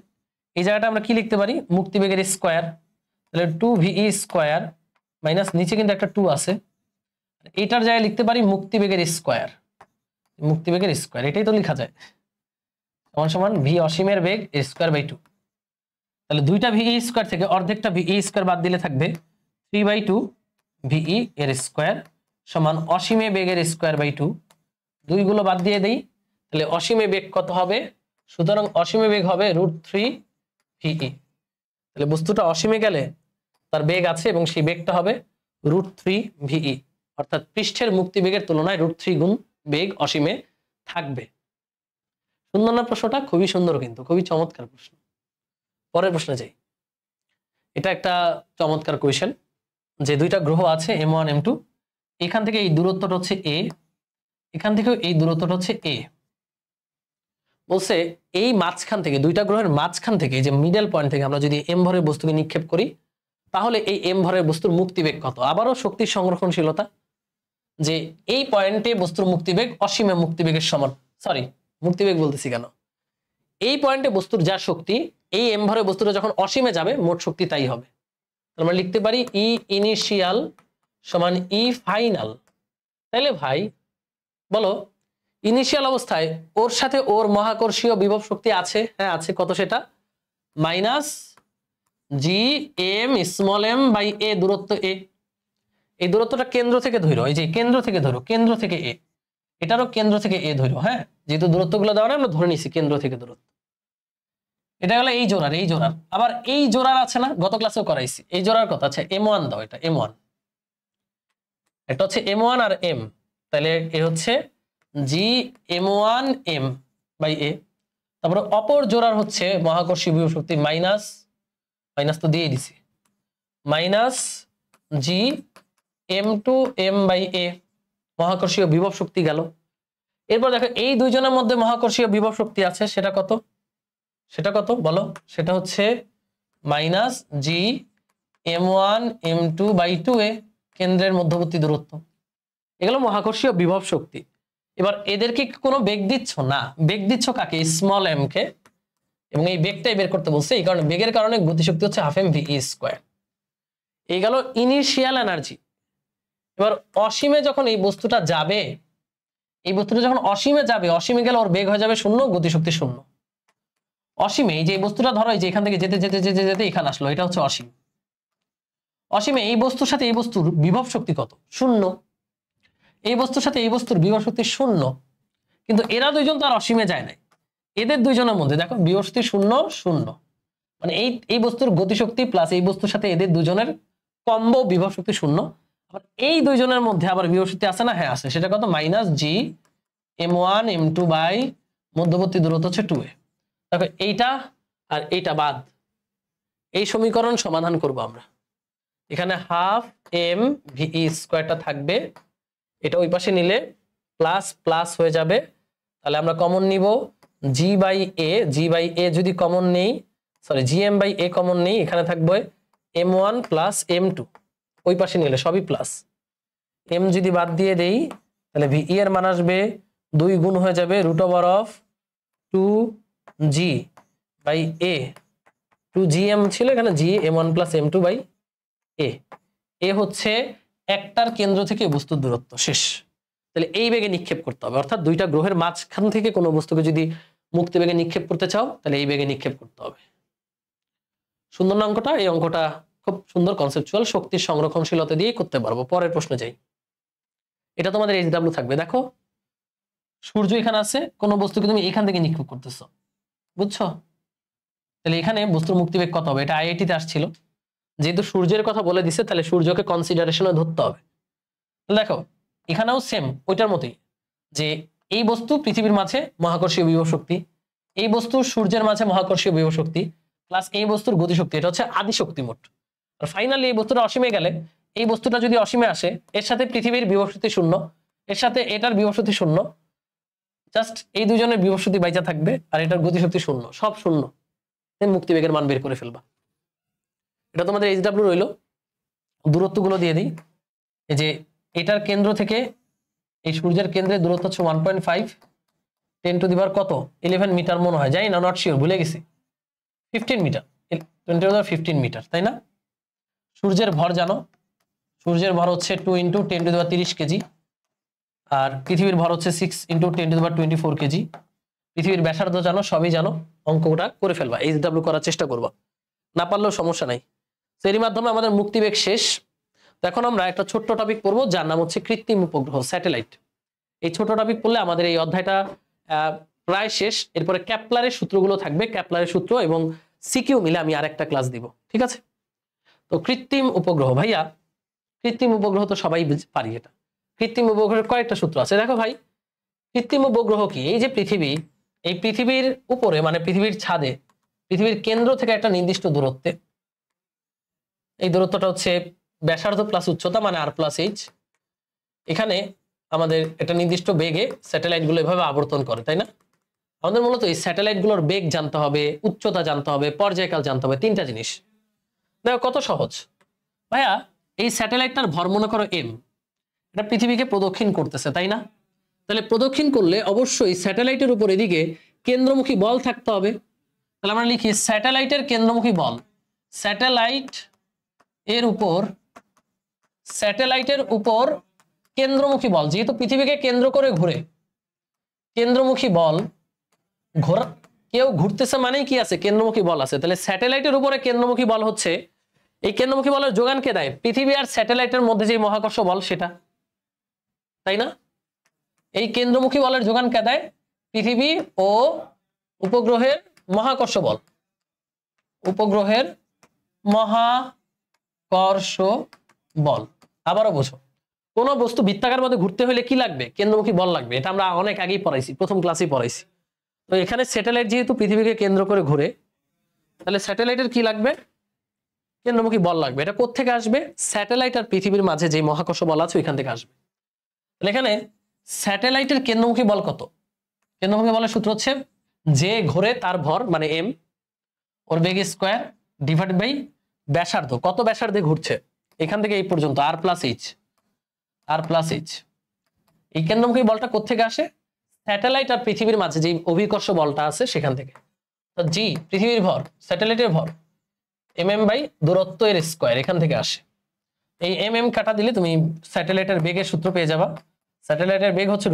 এই জায়গাটা আমরা কি লিখতে পারি, মুক্তিবেগের স্কোয়ার, তাহলে 2VE স্কোয়ার মাইনাস নিচে কিন্তু একটা 2 আছে, এটার জায়গায় লিখতে পারি মুক্তিবেগের স্কোয়ার, মুক্তিবেগের স্কোয়ার এটাই তো লেখা যায়, সমান সমান ভি অসীমের বেগ স্কোয়ার বাই 2। তাহলে দুইটা VE স্কোয়ার থেকে অর্ধেকটা VE স্কোয়ার বাদ দিলে থাকবে 3/2 VE এর স্কোয়ার সমান অসীমে বেগের স্কোয়ার বাই 2, 2 গুলো বাদ দিয়ে দেই, তাহলে অসীমে বেগ কত হবে, সুতরাং অসীমে বেগ হবে √3VE। তাহলে বস্তুটা অসীমে গেলে তার বেগ আছে এবং সেই বেগটা হবে √3VE, অর্থাৎ পৃষ্ঠের মুক্তি বেগের তুলনায় √3 গুণ বেগ অসীমে থাকবে। সুন্দর না প্রশ্নটা? খুবই সুন্দর, কিন্তু খুবই চমৎকার প্রশ্ন। পরের প্রশ্নে যাই। এটা একটা চমৎকার কোয়েশ্চেন, যে দুইটা গ্রহ আছে M1 M2, এখান থেকে এই দূরত্বটা হচ্ছে a, এখান থেকেও এই দূরত্বটা হচ্ছে a। বলছে এই মাঝখান থেকে, দুইটা গ্রহের মাঝখান থেকে, যে মিডল পয়েন্ট থেকে আমরা যদি m ভরের বস্তুকে নিক্ষেপ করি, তাহলে এই m ভরের বস্তুর মুক্তিবেগ কত। আবারও শক্তির সংরক্ষণশীলতা, যে এই পয়েন্টে বস্তুর মুক্তিবেগ অসীমে মুক্তিবেগের সমান, সরি মুক্তিবেগ বলতেছি কেন, এই পয়েন্টে বস্তুর যা শক্তি, এই m ভরের বস্তুটা যখন অসীমে যাবে মোট শক্তি তাই হবে। আমরা লিখতে পারি E ইনিশিয়াল সমান E ফাইনাল। তাইলে ভাই বলো, ইনিশিয়াল অবস্থায় ওর সাথে ওর মহাকর্ষীয় বিভব শক্তি আছে, হ্যাঁ আছে, কত সেটা, minus GM small m by a, দূরত্ব a, এই দূরত্বটা কেন্দ্র থেকে ধরো, এই যে কেন্দ্র থেকে ধরো, কেন্দ্র থেকে a, এটারও কেন্দ্র থেকে a ধরো, হ্যাঁ যেহেতু দূরত্বগুলো দেওয়া নেই আমরা ধরে নিছি কেন্দ্র থেকে দূরত্ব। এটা হলো এই জোড়ার, এই জোড়ার, আবার এই জোড়ার আছে না, গত ক্লাসেও করাইছি, এই জোড়ার কথা আছে M1 দাও, এটা M1, এটা হচ্ছে M1 আর M, তাহলে এ হচ্ছে GM1M বাই a। তারপরে অপর জোড়ার হচ্ছে মহাকর্ষীয় বিভব শক্তি মাইনাস, মাইনাস তো দিয়ে দিছি, মাইনাস GM2M বাই a, মহাকর্ষীয় বিভব শক্তি গেল। এরপর দেখো এই দুইজনের মধ্যে মহাকর্ষীয় বিভব শক্তি আছে, সেটা কত, সেটা কত বলো, সেটা হচ্ছে মাইনাস GM1M2 বাই 2a, কেন্দ্রের মধ্যবর্তী দূরত্ব। এগুলো মহাকর্ষীয় বিভব শক্তি। এবার এদেরকে কোনো বেগ দিচ্ছ না, বেগ দিচ্ছ কাকে, স্মল m কে, এবং এই বেগটাই বের করতে বলছে, এই কারণে বেগের কারণে গতিশক্তি হচ্ছে হাফ এম VE স্কোয়ার। এই গেল ইনিশিয়াল এনার্জি। এবার অসীমে যখন এই বস্তুটা যাবে, এই বস্তুটা যখন অসীমে যাবে, অসীমে গেলে ওর বেগ হয়ে যাবে 0, গতিশক্তি 0। অসীমে এই যে বস্তুটা ধরো, এই যে এখান থেকে যেতে যেতে যেতে যেতে এখানে আসলো, এটা হচ্ছে অসীম। অসীমে এই বস্তুর সাথে এই বস্তুর বিভব শক্তি কত, 0। এই বস্তুর সাথে এই বস্তুর বিভব শক্তি 0, কিন্তু এরা দুইজন তো আর অসীমে যায় নাই, এদের দুইজনের মধ্যে দেখো বিভব শক্তি 0 0, মানে এই বস্তুর গতিশক্তি প্লাস এই বস্তুর সাথে এদের দুজনের কম্বো বিভব শক্তি 0। আবার এই দুইজনের মধ্যে আবার বিভব শক্তি আছে না, হ্যাঁ আছে, সেটা কত, মাইনাস GM1M2 বাই মধ্যবর্তী দূরত্ব হচ্ছে 2a। দেখো এইটা আর এইটা বাদ, এই সমীকরণ সমাধান করব আমরা। এখানে হাফ m VE স্কোয়ারটা থাকবে, এটা ওই পাশে নিলে প্লাস প্লাস হয়ে যাবে, তাহলে আমরা কমন নিব G by a, G by a যদি কমন নেই, sorry GM by a common নেই, এখানে থাকবে M1 প্লাস M2, ওই পাশে নিলে সবই প্লাস। m যদি বাদ দিয়ে দেই তাহলে VE এর মান আসবে 2 গুণ হয়ে যাবে √2G বাই a, 2GM ছিল এখানে GM1 plus M2 by a, এ হচ্ছে একটার কেন্দ্র থেকে বস্তুর দূরত্ব শেষ। তাহলে এই বেগে নিক্ষেপ করতে হবে, অর্থাৎ দুইটা গ্রহের মাঝখান থেকে কোনো বস্তুকে যদি মুক্তি বেগে নিক্ষেপ করতে চাও তাহলে এই বেগে নিক্ষেপ করতে হবে। সুন্দর না অঙ্কটা? এই অঙ্কটা খুব সুন্দর কনসেপচুয়াল, শক্তির সংরক্ষণশীলতা দিয়ে করতে পারবো। পরের প্রশ্নে যাই। এটা তোমাদের HW থাকবে। দেখো সূর্য এখানে আছে, কোন বস্তুকে তুমি এখান থেকে নিক্ষেপ করতেছো, বুঝছো? তাহলে এখানে বস্তুর মুক্তিবেগ কত হবে? এটা আইআইটিতে আসছিল, যেহেতু সূর্যের কথা বলে দিছে তাহলে সূর্যকে কনসিডারেশনে ধরতে হবে। দেখো এখানেও সেম ওইটার মতোই, যে এই বস্তু পৃথিবীর মাঝে মহাকর্ষীয় বিভব শক্তি, এই বস্তু সূর্যের মাঝে মহাকর্ষীয় বিভব শক্তি, প্লাস এই বস্তুর গতিশক্তি, এটা হচ্ছে আদি শক্তি মোট। আর ফাইনালি এই বস্তুটা অসীমে গেলে, এই বস্তুটা যদি অসীমে আসে, এর সাথে পৃথিবীর বিভব শক্তি শূন্য, এর সাথে এটার বিভব শক্তি শূন্য, জাস্ট এই দুজনের বিভব শক্তি বাইচা থাকবে, আর এটার গতিশক্তি শূন্য, সব শূন্য, মুক্তিবেগের মান বের করে ফেলবা। এটা তোমাদের HW রইল। দূরত্বগুলো দিয়ে দিই। এই যে এটার কেন্দ্র থেকে এই সূর্যের কেন্দ্রের দূরত্ব হচ্ছে 1.5, 10 টু দি পাওয়ার কত 11 মিটার মনে হয়, জানি না, নট শিওর, ভুলে গেছি। 15 metre, 10 to the power 15 metre, তাই না? সূর্যের ভর জানো, সূর্যের ভর হচ্ছে 2 into 10 to the power 30 KG, আর পৃথিবীর ভর হচ্ছে 6 into 10 to the power 24 KG. পৃথিবীর ব্যাসার্ধ জানো, সবই জানো, অঙ্কটা করে ফেলবা, HW করার চেষ্টা করবা, না পারলেও সমস্যা নাই। তো এর মাধ্যমে আমাদের মুক্তিবেগ শেষ। তো এখন আমরা একটা ছোট্ট টপিক পড়বো, যার নাম হচ্ছে কৃত্রিম উপগ্রহ, স্যাটেলাইট। এই ছোট টপিক পড়লে আমাদের এই অধ্যায়টা প্রায় শেষ। এরপরে ক্যাপলারের সূত্রগুলো থাকবে, ক্যাপলারের সূত্র এবং সিকিউ মিলে আমি আরেকটা ক্লাস দিব, ঠিক আছে? তো কৃত্রিম উপগ্রহ, ভাইয়া কৃত্রিম উপগ্রহ তো সবাই পারি। এটা কৃত্রিম উপগ্রহের কয়েকটা সূত্র আছে। দেখো ভাই, কৃত্রিম উপগ্রহ কি? এই যে পৃথিবী, এই পৃথিবীর উপরে মানে পৃথিবীর ছাদে, পৃথিবীর কেন্দ্র থেকে একটা নির্দিষ্ট দূরত্বে, এই দূরত্বটা হচ্ছে ব্যাসার্ধ প্লাস উচ্চতা মানে r+h, এখানে আমাদের একটা নির্দিষ্ট বেগে স্যাটেলাইট গুলো এভাবে আবর্তন করে, তাই না? আমাদের মূলত এই স্যাটেলাইট গুলোর বেগ জানতে হবে, উচ্চতা জানতে হবে, পর্যায়কাল জানতে হবে, তিনটা জিনিস। দেখো কত সহজ ভাইয়া, এই স্যাটেলাইটটার ভর মনে করো m, এটা পৃথিবীকে প্রদক্ষিণ করতেছে, তাই না? তাহলে প্রদক্ষিণ করলে অবশ্যই স্যাটেলাইটের উপর এদিকে কেন্দ্রমুখী বল থাকতে হবে। তাহলে আমরা লিখি স্যাটেলাইটের কেন্দ্রমুখী বল, স্যাটেলাইটের উপর কেন্দ্রমুখী বল, যেহেতু পৃথিবীকে কেন্দ্র করে ঘুরে, কেন্দ্রমুখী বল ঘোরা, কেউ ঘুরতেছে মানেই কি আছে? কেন্দ্রমুখী বল আছে। তাহলে স্যাটেলাইটের উপরে কেন্দ্রমুখী বল হচ্ছে, এই কেন্দ্রমুখী বলের যোগান কে দেয়? পৃথিবী আর স্যাটেলাইটের মধ্যে যে মহাকর্ষ বল সেটা, তাই না? এই কেন্দ্রমুখী বলের যোগান কে দেয়? পৃথিবী ও উপগ্রহের মহাকর্ষ বল, উপগ্রহের মহাকর্ষ বল। আবারও বোঝো, কোন বস্তু বৃত্তাকার মধ্যে ঘুরতে হলে কি লাগবে? কেন্দ্রমুখী বল লাগবে। এটা আমরা অনেক আগেই পড়াইছি, প্রথম ক্লাসেই পড়াইছি। তো এখানে স্যাটেলাইট যেহেতু পৃথিবীকে কেন্দ্র করে ঘুরে, তাহলে স্যাটেলাইটের কি লাগবে? কেন্দ্রমুখী বল লাগবে। এটা কোত্থেকে আসবে? স্যাটেলাইট আর পৃথিবীর মাঝে যে মহাকর্ষ বল আছে ওইখান থেকে আসবে। তাহলে এখানে স্যাটেলাইটের কেন্দ্রমুখী বল কত? কেন্দ্রমুখী বলের সূত্র হচ্ছে যে ঘোরে তার ভর মানে m, ওর বেগ স্কয়ার ডিভাইডেড বাই ব্যাসার্ধ, কত ব্যাসার্ধে ঘুরছে এখান থেকে এই পর্যন্ত, r+h। এই কেন্দ্রমুখী বলটা কোত্থেকে আসে? স্যাটেলাইট আর পৃথিবীর মাঝে যে অভিকর্ষ বলটা আছে সেখান থেকে। তো জি পৃথিবীর ভর, স্যাটেলাইটের ভর mm বাই দূরত্ব এর স্কয়ার, এখান থেকে আসে। এই mm কাটা দিলে তুমি স্যাটেলাইটের বেগের সূত্র পেয়ে যাবা। স্যাটেলাইটের বেগ হচ্ছে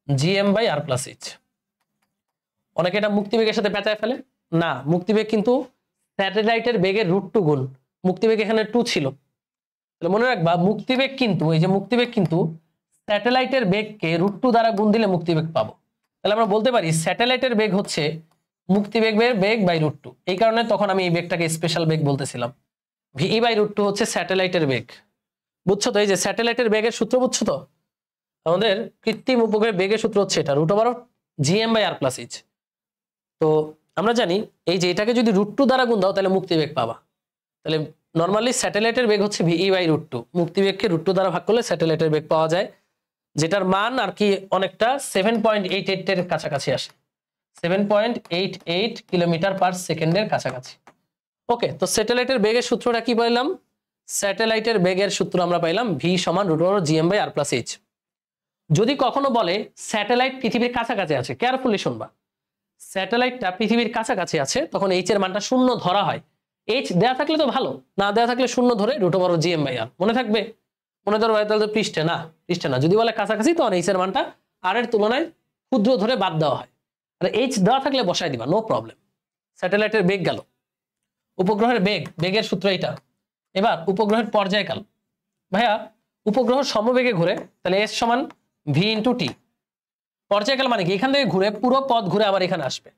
√gm/r+h। অনেকে এটা মুক্তিবেগের সাথে পেঁচায় ফেলে, না, মুক্তিবেগ কিন্তু স্যাটেলাইটের বেগের √2 গুণ, মুক্তিবেগ এখানে 2 ছিল। তাহলে মনে রাখবা, মুক্তিবেগ কিন্তু, এই যে মুক্তিবেগ কিন্তু স্যাটেলাইটের বেগকে √2 দ্বারা গুণ দিলে মুক্তিবেগ পাবো। তাহলে আমরা বলতে পারি স্যাটেলাইটের বেগ হচ্ছে মুক্তিবেগের বেগ বাই √2। এই কারণে তখন আমি এই বেগটাকে স্পেশাল বেগ বলতেছিলাম। v/√2 হচ্ছে স্যাটেলাইটের বেগ, বুঝছো তো? এই যে স্যাটেলাইটের বেগের সূত্র বুঝছো তো? আমাদের কৃত্রিম উপগ্রহের বেগের সূত্র হচ্ছে এটা √gm/r+h। তো আমরা জানি এই যে এটাকে যদি √2 দ্বারা গুণ দাও তাহলে মুক্তিবেগ পাবা। তাহলে নরমালি স্যাটেলাইটের বেগ হচ্ছে v/√2, মুক্তিবেগকে √2 দ্বারা ভাগ করলে স্যাটেলাইটের বেগ পাওয়া যায়, যেটার মান আর কি অনেকটা 7.88 এর কাছাকাছি আসে, 7.88 কিলোমিটার পার সেকেন্ডের কাছাকাছি। ওকে, তো স্যাটেলাইটের বেগের সূত্রটা কি পাইলাম? স্যাটেলাইটের বেগের সূত্র আমরা পাইলাম v = √gm/r+h। যদি কখনো বলে স্যাটেলাইট পৃথিবীর কাছাকাছি আছে, কেয়ারফুলি শুনবা, স্যাটেলাইটটা পৃথিবীর কাছাকাছি আছে, তখন h এর মানটা 0 ধরা হয়। h দেয়া থাকলে তো ভালো, না দেয়া থাকলে 0 ধরে √gm/r, মনে থাকবে? মনে ধরো ভাই তাহলে তো পৃষ্ঠে না, পৃষ্ঠে না, যদি বলে কাছাকাছি তখন এইচ এর মানটা আর এর তুলনায় ক্ষুদ্র ধরে বাদ দেওয়া হয়। আর এইচ দেওয়া থাকলে বসাই দিবা, নো প্রবলেম। স্যাটেলাইটের বেগ গেল, উপগ্রহের বেগ, বেগের সূত্র এটা। এবার উপগ্রহের পর্যায়কাল, ভাইয়া উপগ্রহ সমবেগে ঘুরে, তাহলে এস সমান ভি ইন্টু টি। পর্যায়কাল মানে কি, এখান থেকে ঘুরে পুরো পথ ঘুরে আবার এখানে আসবে।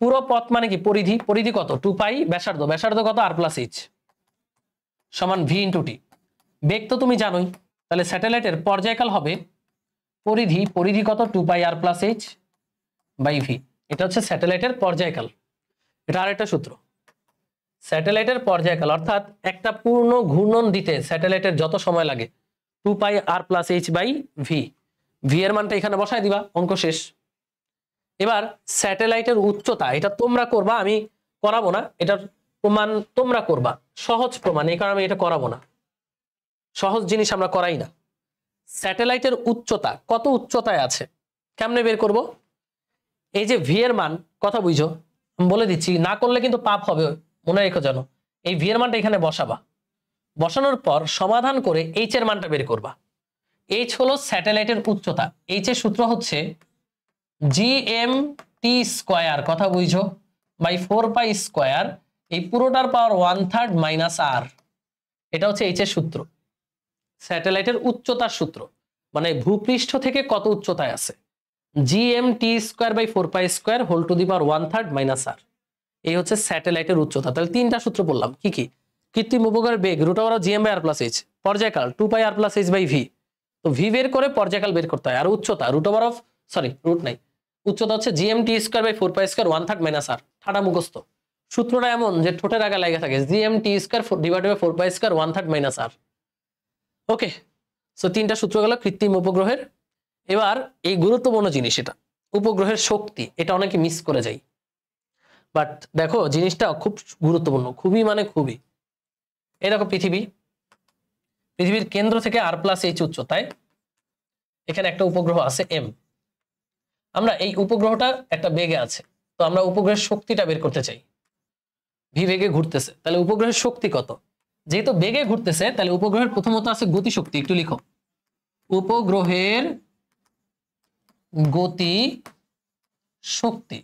পুরো পথ মানে কি, পরিধি, পরিধি কত 2 পাই, ব্যাসার্ধ, ব্যাসার্ধ কত আর প্লাস এইচ সমান ভি ইন্টু টি। বেগ তো তুমি জানোই, তাহলে স্যাটেলাইটের পর্যায়কাল হবে পরিধি, পরিধি কত 2 pi R plus H by V. এটা হচ্ছে স্যাটেলাইটের পর্যায়কাল। এটা আরেকটা সূত্র, স্যাটেলাইটের পর্যায়কাল অর্থাৎ একটা পূর্ণ ঘূর্ণন দিতে স্যাটেলাইটের যত সময় লাগে 2 pi R plus H by V. V এর মানটা এখানে বসাই দিবা, অঙ্ক শেষ। এবার স্যাটেলাইটের উচ্চতা, এটা তোমরা করবা, আমি করাবো না, এটার প্রমাণ তোমরা করবা, সহজ প্রমাণ, এই কারণে আমি এটা করাবো না, সহজ জিনিস আমরা করাই না। স্যাটেলাইটের উচ্চতা কত উচ্চতায় আছে কেমনে বের করব? এই যে ভি এর মান কথা বুঝো, আমি বলে দিচ্ছি, না করলে কিন্তু পাপ হবে, মনে রেখো যেন। এই ভি এর মানটা এখানে বসাবা, বসানোর পর সমাধান করে এইচ এর মানটা বের করবা। এইচ হলো স্যাটেলাইটের উচ্চতা, এইচ এর সূত্র হচ্ছে GMT স্কয়ার, কথা বুঝো, বাই 4 পাই স্কয়ার, এই পুরোটার পাওয়ার 1/3 মাইনাস আর। এটা হচ্ছে এইচ এর সূত্র, স্যাটেলাইটের উচ্চতার সূত্র, মানে ভূপৃষ্ঠ থেকে কত উচ্চতায় আছে। GMT square by 4 pi square whole to the power 1/3 minus R. এই হচ্ছে স্যাটেলাইটের উচ্চতা। তাহলে তিনটা সূত্র বললাম, কি কি? কৃত্রিম উপগ্রহের বেগ root over GM by R plus H, পর্যায়কাল 2 pi R plus H by V. তো ভি বের করে পর্যায়কাল বের করতে হয়, আর উচ্চতা root over of, sorry root নাই, উচ্চতা হচ্ছে GMT square by 4 pi square 1/3 minus R. ঠাডা মুখস্থ, সূত্রটা এমন যে ঠোঁটের আগে লাগা থাকে, GMT square divided by 4 pi square 1/3 minus R. Okay, so তিনটা সূত্র গেল কৃত্রিম উপগ্রহের। এবার এই গুরুত্বপূর্ণ জিনিস, এটা উপগ্রহের শক্তি, এটা অনেকে মিস করে যায়, বাট দেখো জিনিসটা খুব গুরুত্বপূর্ণ, খুবই মানে খুবই। এই দেখো পৃথিবী, পৃথিবীর কেন্দ্র থেকে আর প্লাস এইচ উচ্চতায় এখানে একটা উপগ্রহ আছে এম। আমরা এই উপগ্রহটা একটা বেগে আছে, তো আমরা উপগ্রহের শক্তিটা বের করতে চাই। ভি বেগে ঘুরতেছে, তাহলে উপগ্রহের শক্তি কত? যেহেতু বেগে ঘুরতেছে, তাহলে উপগ্রহের প্রথমত আছে গতিশক্তি, একটু লিখো, উপগ্রহের গতি শক্তি।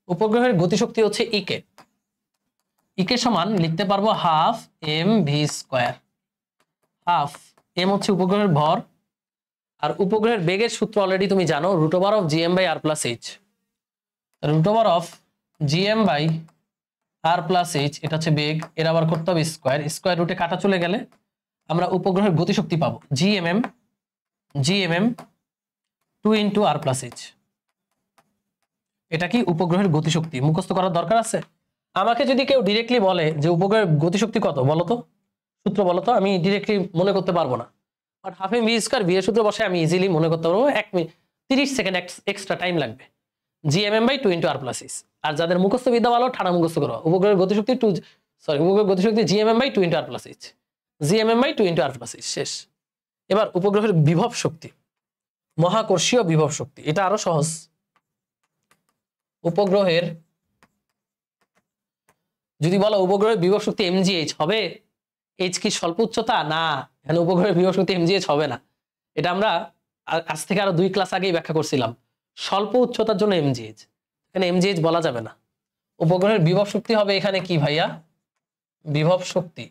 উপগ্রহের গতিশক্তি হচ্ছে ইকে, ইকে সমান লিখতে পারবো half M V square. Half M হচ্ছে উপগ্রহের ভর, আর উপগ্রহের বেগের সূত্র অলরেডি তুমি জানো, root over of GM by R plus H. Root over of GM by R plus H, এটা হচ্ছে বেগ, এর আবার করতে হবে স্কয়ার, স্কয়ার রুটে কাটা চলে গেলে আমরা উপগ্রহের গতিশক্তি পাবো GMm, GMm 2 into R plus H. এটা কি উপগ্রহের গতিশক্তি, মুখস্থ করার দরকার আছে? আমাকে যদি কেউ ডিরেক্টলি বলে যে উপগ্রহের গতিশক্তি কত বলতো, সূত্র বলতো, আমি ডিরেক্টলি মনে করতে পারবো না, but half M V square V এর সূত্র বসে আমি ইজিলি মনে করতে পারবো, 1 মিনিট 30 সেকেন্ড এক্সট্রা টাইম লাগবে। G M M by 2 into R plus H. আর যাদের মুখস্থ বিদ্যা ভালো, ঠাড়া মুখস্থ করো, উপগ্রহের গতিশক্তি উপগ্রহের গতিশক্তি GMM by 2 into R plus H, GMM by 2 into R plus H, শেষ। এবার উপগ্রহের বিভব শক্তি, মহাকর্ষীয় বিভব শক্তি, এটা আরো সহজ। উপগ্রহের যদি বলো উপগ্রহের বিভব শক্তি এমজিএইচ হবে, এইচ কি স্বল্প উচ্চতা? না, এখানে উপগ্রহের বিভব শক্তি এমজিএইচ হবে না। এটা আমরা আজ থেকে আরো 2 ক্লাস আগেই ব্যাখ্যা করছিলাম, স্বল্প উচ্চতার জন্য এমজিএইচ, এখানে এমজিএইচ বলা যাবে না। উপগ্রহের বিভব শক্তি হবে এখানে কি ভাইয়া, বিভব শক্তি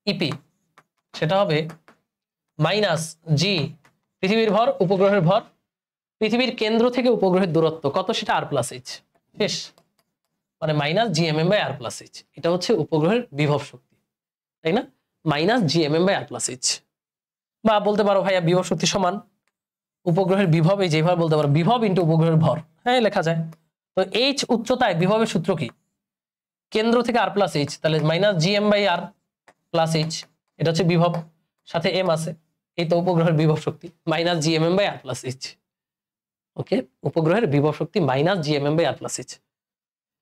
ইপি, সেটা হবে মাইনাস জি পৃথিবীর ভর, উপগ্রহের ভর, পৃথিবীর কেন্দ্র থেকে উপগ্রহের দূরত্ব কত, সেটা আর প্লাস এইচ, শেষ, মানে minus GMm by R plus H. এটা হচ্ছে উপগ্রহের বিভব শক্তি, তাই না? Minus GMm by R plus H. বা বলতে পারো ভাইয়া বিভব শক্তি সমান উপগ্রহের বিভব, এই যেভাবে বলতে পারো বিভব ইন্টু উপগ্রহের ভর, হ্যাঁ লেখা যায়। তো এইচ উচ্চতায় বিভবের সূত্র কি, কেন্দ্র থেকে আর প্লাস এইচ, তাহলে minus GM by R plus H, এটা হচ্ছে বিভব, সাথে এম আছে, এই তো উপগ্রহের বিভব শক্তি minus GMm by R plus H. Okay, উপগ্রহের বিভব শক্তি minus GMm by R plus H.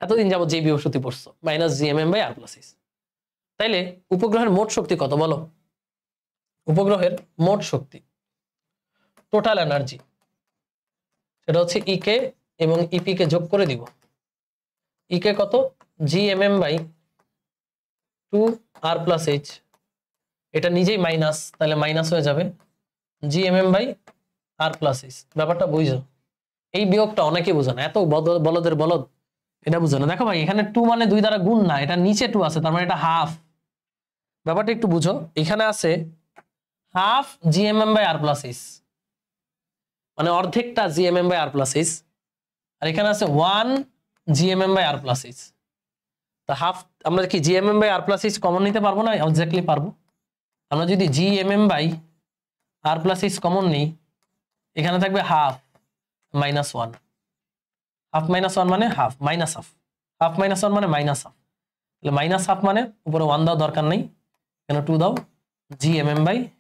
এতদিন যাবত যে বিভব শক্তি পড়ছো minus GMm by R plus H. তাইলে উপগ্রহের মোট শক্তি কত বলো? উপগ্রহের মোট শক্তি, টোটাল এনার্জি, সেটা হচ্ছে ইকে এবং ইপি কে যোগ করে দিব। ইকে কত, GMM by 2 R plus H, এটা নিজেই মাইনাস, তাহলে মাইনাস হয়ে যাবে gmm/r+h। ব্যাপারটা বুঝছো? এই বিয়োগটা অনেকে বুঝে না, এত বলদের বলদ এটা বুঝে না। দেখো ভাই এখানে 2 মানে 2 দ্বারা গুণ না, এটা নিচে 2 আছে, তার মানে এটা হাফ। ব্যাপারটা একটু বুঝো, এখানে আছে হাফ gmm/r+h, মানে অর্ধেকটা gmm/r+h, আর এখানে আছে 1 gmm/r+h। তা হাফ আমরা কি gmm/r+h কমন নিতে পারবো না? এক্স্যাক্টলি পারবো। আমরা যদি gmm/r+h কমন নিই, এখানে থাকবে হাফ -1, হাফ -1 মানে হাফ, মাইনাস হাফ, হাফ -1 মানে মাইনাস হাফ, তাহলে মাইনাস হাফ মানে উপরে 1 দাও, দরকার নেই, এখানে 2 দাও, gmm/r+h।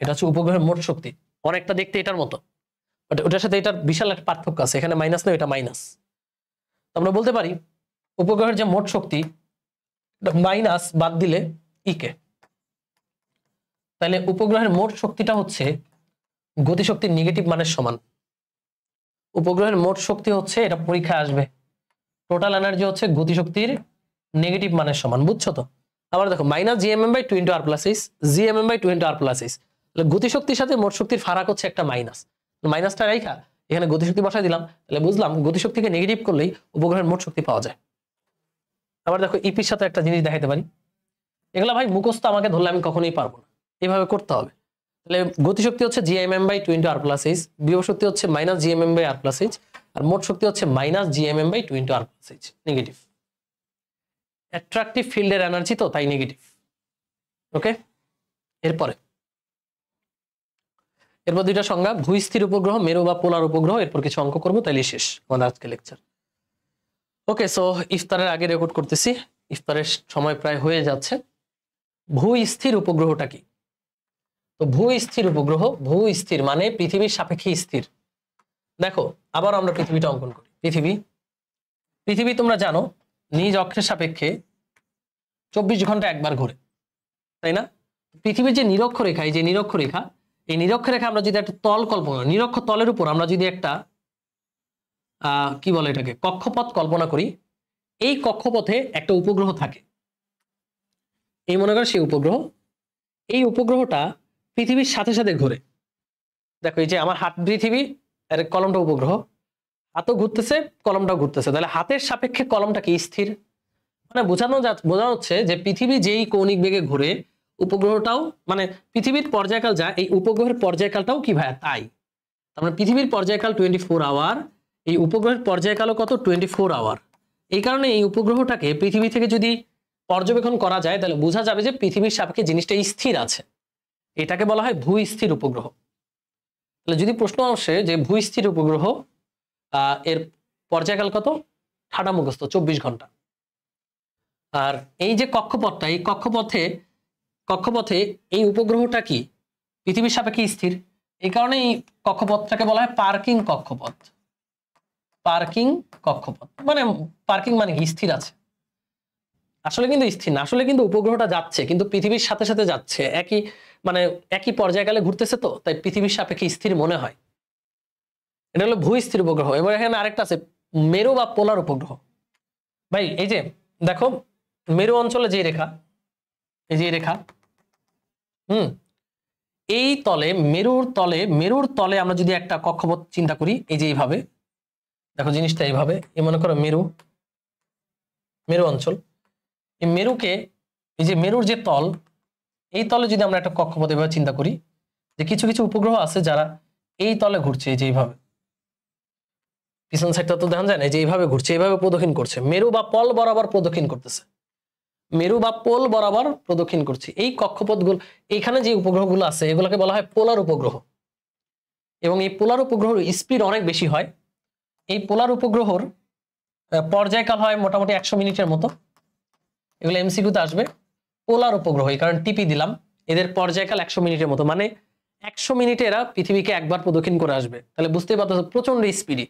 এটা হচ্ছে উপগ্রহের মোট শক্তি। অনেকটা দেখতে এটার মতো, বাট ওটার সাথে এটার বিশাল একটা পার্থক্য আছে, এখানে মাইনাস নয়, এটা মাইনাস। আমরা বলতে পারি উপগ্রহের যে মোট শক্তি, মাইনাস বাদ দিলে ইকে, তাহলে উপগ্রহের মোট শক্তিটা হচ্ছে গতিশক্তির নেগেটিভ মানের সমান। উপগ্রহের মোট শক্তি হচ্ছে, এটা পরীক্ষায় আসবে, টোটাল এনার্জি হচ্ছে গতিশক্তির নেগেটিভ মানের সমান, বুঝছো তো? আবার দেখো -gmm/2 × r+h, gmm/2 × r+h, তাহলে গতিশক্তির সাথে মোট শক্তির ফারাক হচ্ছে একটা মাইনাস, মাইনাসটা রাইখা এখানে গতিশক্তি বসাই দিলাম, তাহলে বুঝলাম গতিশক্তিকে নেগেটিভ করলেই উপগ্রহের মোট শক্তি পাওয়া যায়। আবার দেখো ইপির সাথে একটা জিনিস দেখাইতে পারি, এগুলা ভাই মুখস্থ আমাকে ধরলে আমি কখনোই পারবো না, এইভাবে করতে হবে। তাহলে গতিশক্তি হচ্ছে gmm/2 × r+h, বিভব শক্তি হচ্ছে -gmm/r+h, আর মোট শক্তি হচ্ছে -gmm/2 × r+h, নেগেটিভ। অ্যাট্রাকটিভ ফিল্ডের এনার্জি তো, তাই নেগেটিভ। ওকে, এরপর দুইটা সংজ্ঞা, ভূস্থির উপগ্রহ, মেরু বা পোলার উপগ্রহ, এরপর কিছু অঙ্ক করবো, তাইলে শেষ আমাদের আজকে লেকচার। ওকে, সো ইফতারের আগে রেকর্ড করতেছি, ইফতারের সময় প্রায় হয়ে যাচ্ছে। ভূস্থির উপগ্রহটা কি? তো ভূস্থির উপগ্রহ, ভূস্থির মানে পৃথিবীর সাপেক্ষে স্থির। দেখো আবার আমরা পৃথিবীটা অঙ্কন করি। পৃথিবী তোমরা জানো নিজ অক্ষের সাপেক্ষে 24 ঘন্টা একবার ঘোরে, তাই না? পৃথিবীর যে নিরক্ষরেখা, এই যে নিরক্ষরেখা, এই নিরক্ষরেখা আমরা যদি একটা তল কল্পনা, নিরক্ষ তলের উপর আমরা যদি একটা কি বলে এটাকে, কক্ষপথ কল্পনা করি, এই কক্ষপথে একটা উপগ্রহ থাকে, এই মনে করো সেই উপগ্রহ, এই উপগ্রহটা পৃথিবীর সাথে সাথে ঘোরে। দেখো এই যে আমার হাত পৃথিবী, আর কলমটা উপগ্রহ, হাতও ঘুরতেছে, কলমটাও ঘুরতেছে, তাহলে হাতের সাপেক্ষে কলমটা কি স্থির, মানে বোঝানো হচ্ছে যে পৃথিবী যেই কৌণিক বেগে ঘুরে, উপগ্রহটাও, মানে পৃথিবীর পর্যায়কাল যা, এই উপগ্রহের পর্যায়কালটাও কি ভাইয়া তাই। তার মানে পৃথিবীর পর্যায়কাল 24 আওয়ার, এই উপগ্রহের পর্যায়কালও কত, 24 আওয়ার। এই কারণে এই উপগ্রহটাকে পৃথিবী থেকে যদি পর্যবেক্ষণ করা যায়, তাহলে বোঝা যাবে যে পৃথিবীর সাপেক্ষে জিনিসটা স্থির আছে, এটাকে বলা হয় ভূস্থির উপগ্রহ। তাহলে যদি প্রশ্ন আসে যে ভূস্থির উপগ্রহ এর পর্যায়কাল কত, ঠাডা মুখস্থ 24 ঘন্টা। আর এই যে কক্ষপথটা, এই কক্ষপথে এই উপগ্রহটা কি পৃথিবীর সাপেক্ষে স্থির, এই কারণে এই কক্ষপথটাকে বলা হয় পার্কিং কক্ষপথ। পার্কিং কক্ষপথ মানে, পার্কিং মানে কি, স্থির আছে। আসলে কিন্তু স্থির না, আসলে কিন্তু উপগ্রহটা যাচ্ছে, কিন্তু পৃথিবীর সাথে সাথে যাচ্ছে, একই পর্যায়কালে ঘুরতেছে, তো তাই পৃথিবীর সাপেক্ষে স্থির মনে হয়। এটা হলো ভূস্থির উপগ্রহ। এবার এখানে আরেকটা আছে মেরু বা পোলার উপগ্রহ। ভাই এই যে দেখো মেরু অঞ্চলে যে রেখা, এই যে রেখা, এই তলে, মেরুর তলে আমরা যদি একটা কক্ষপথ চিন্তা করি, এই যে এইভাবে দেখো জিনিসটা এইভাবে, এই মনে করো মেরু অঞ্চল, এই মেরুকে, এই যে মেরুর যে তল, এই তলে যদি আমরা একটা কক্ষপথ এভাবে চিন্তা করি, যে কিছু কিছু উপগ্রহ আছে যারা এই তলে ঘুরছে, এই যে এইভাবে, পিছন সাইডটা তো দেখা যায় না, যে এইভাবে ঘুরছে, এইভাবে প্রদক্ষিণ করছে, মেরু বা পল বরাবর প্রদক্ষিণ করতেছে, মেরু বা পোল বরাবর প্রদক্ষিণ করছে। এই কক্ষপথগুলো, এইখানে যে উপগ্রহগুলো আছে, এগুলোকে বলা হয় পোলার উপগ্রহ। এবং এই পোলার উপগ্রহর স্পিড অনেক বেশি হয়। এই পোলার উপগ্রহর পর্যায়কাল হয় মোটামুটি 100 মিনিটের মতো। এগুলো এমসিকিউতে আসবে। পোলার উপগ্রহ, এই কারণে টিপি দিলাম, এদের পর্যায়কাল 100 মিনিটের মতো, মানে 100 মিনিটে এরা পৃথিবীকে একবার প্রদক্ষিণ করে আসবে। তাহলে বুঝতেই পারতেছো প্রচন্ড স্পিডি।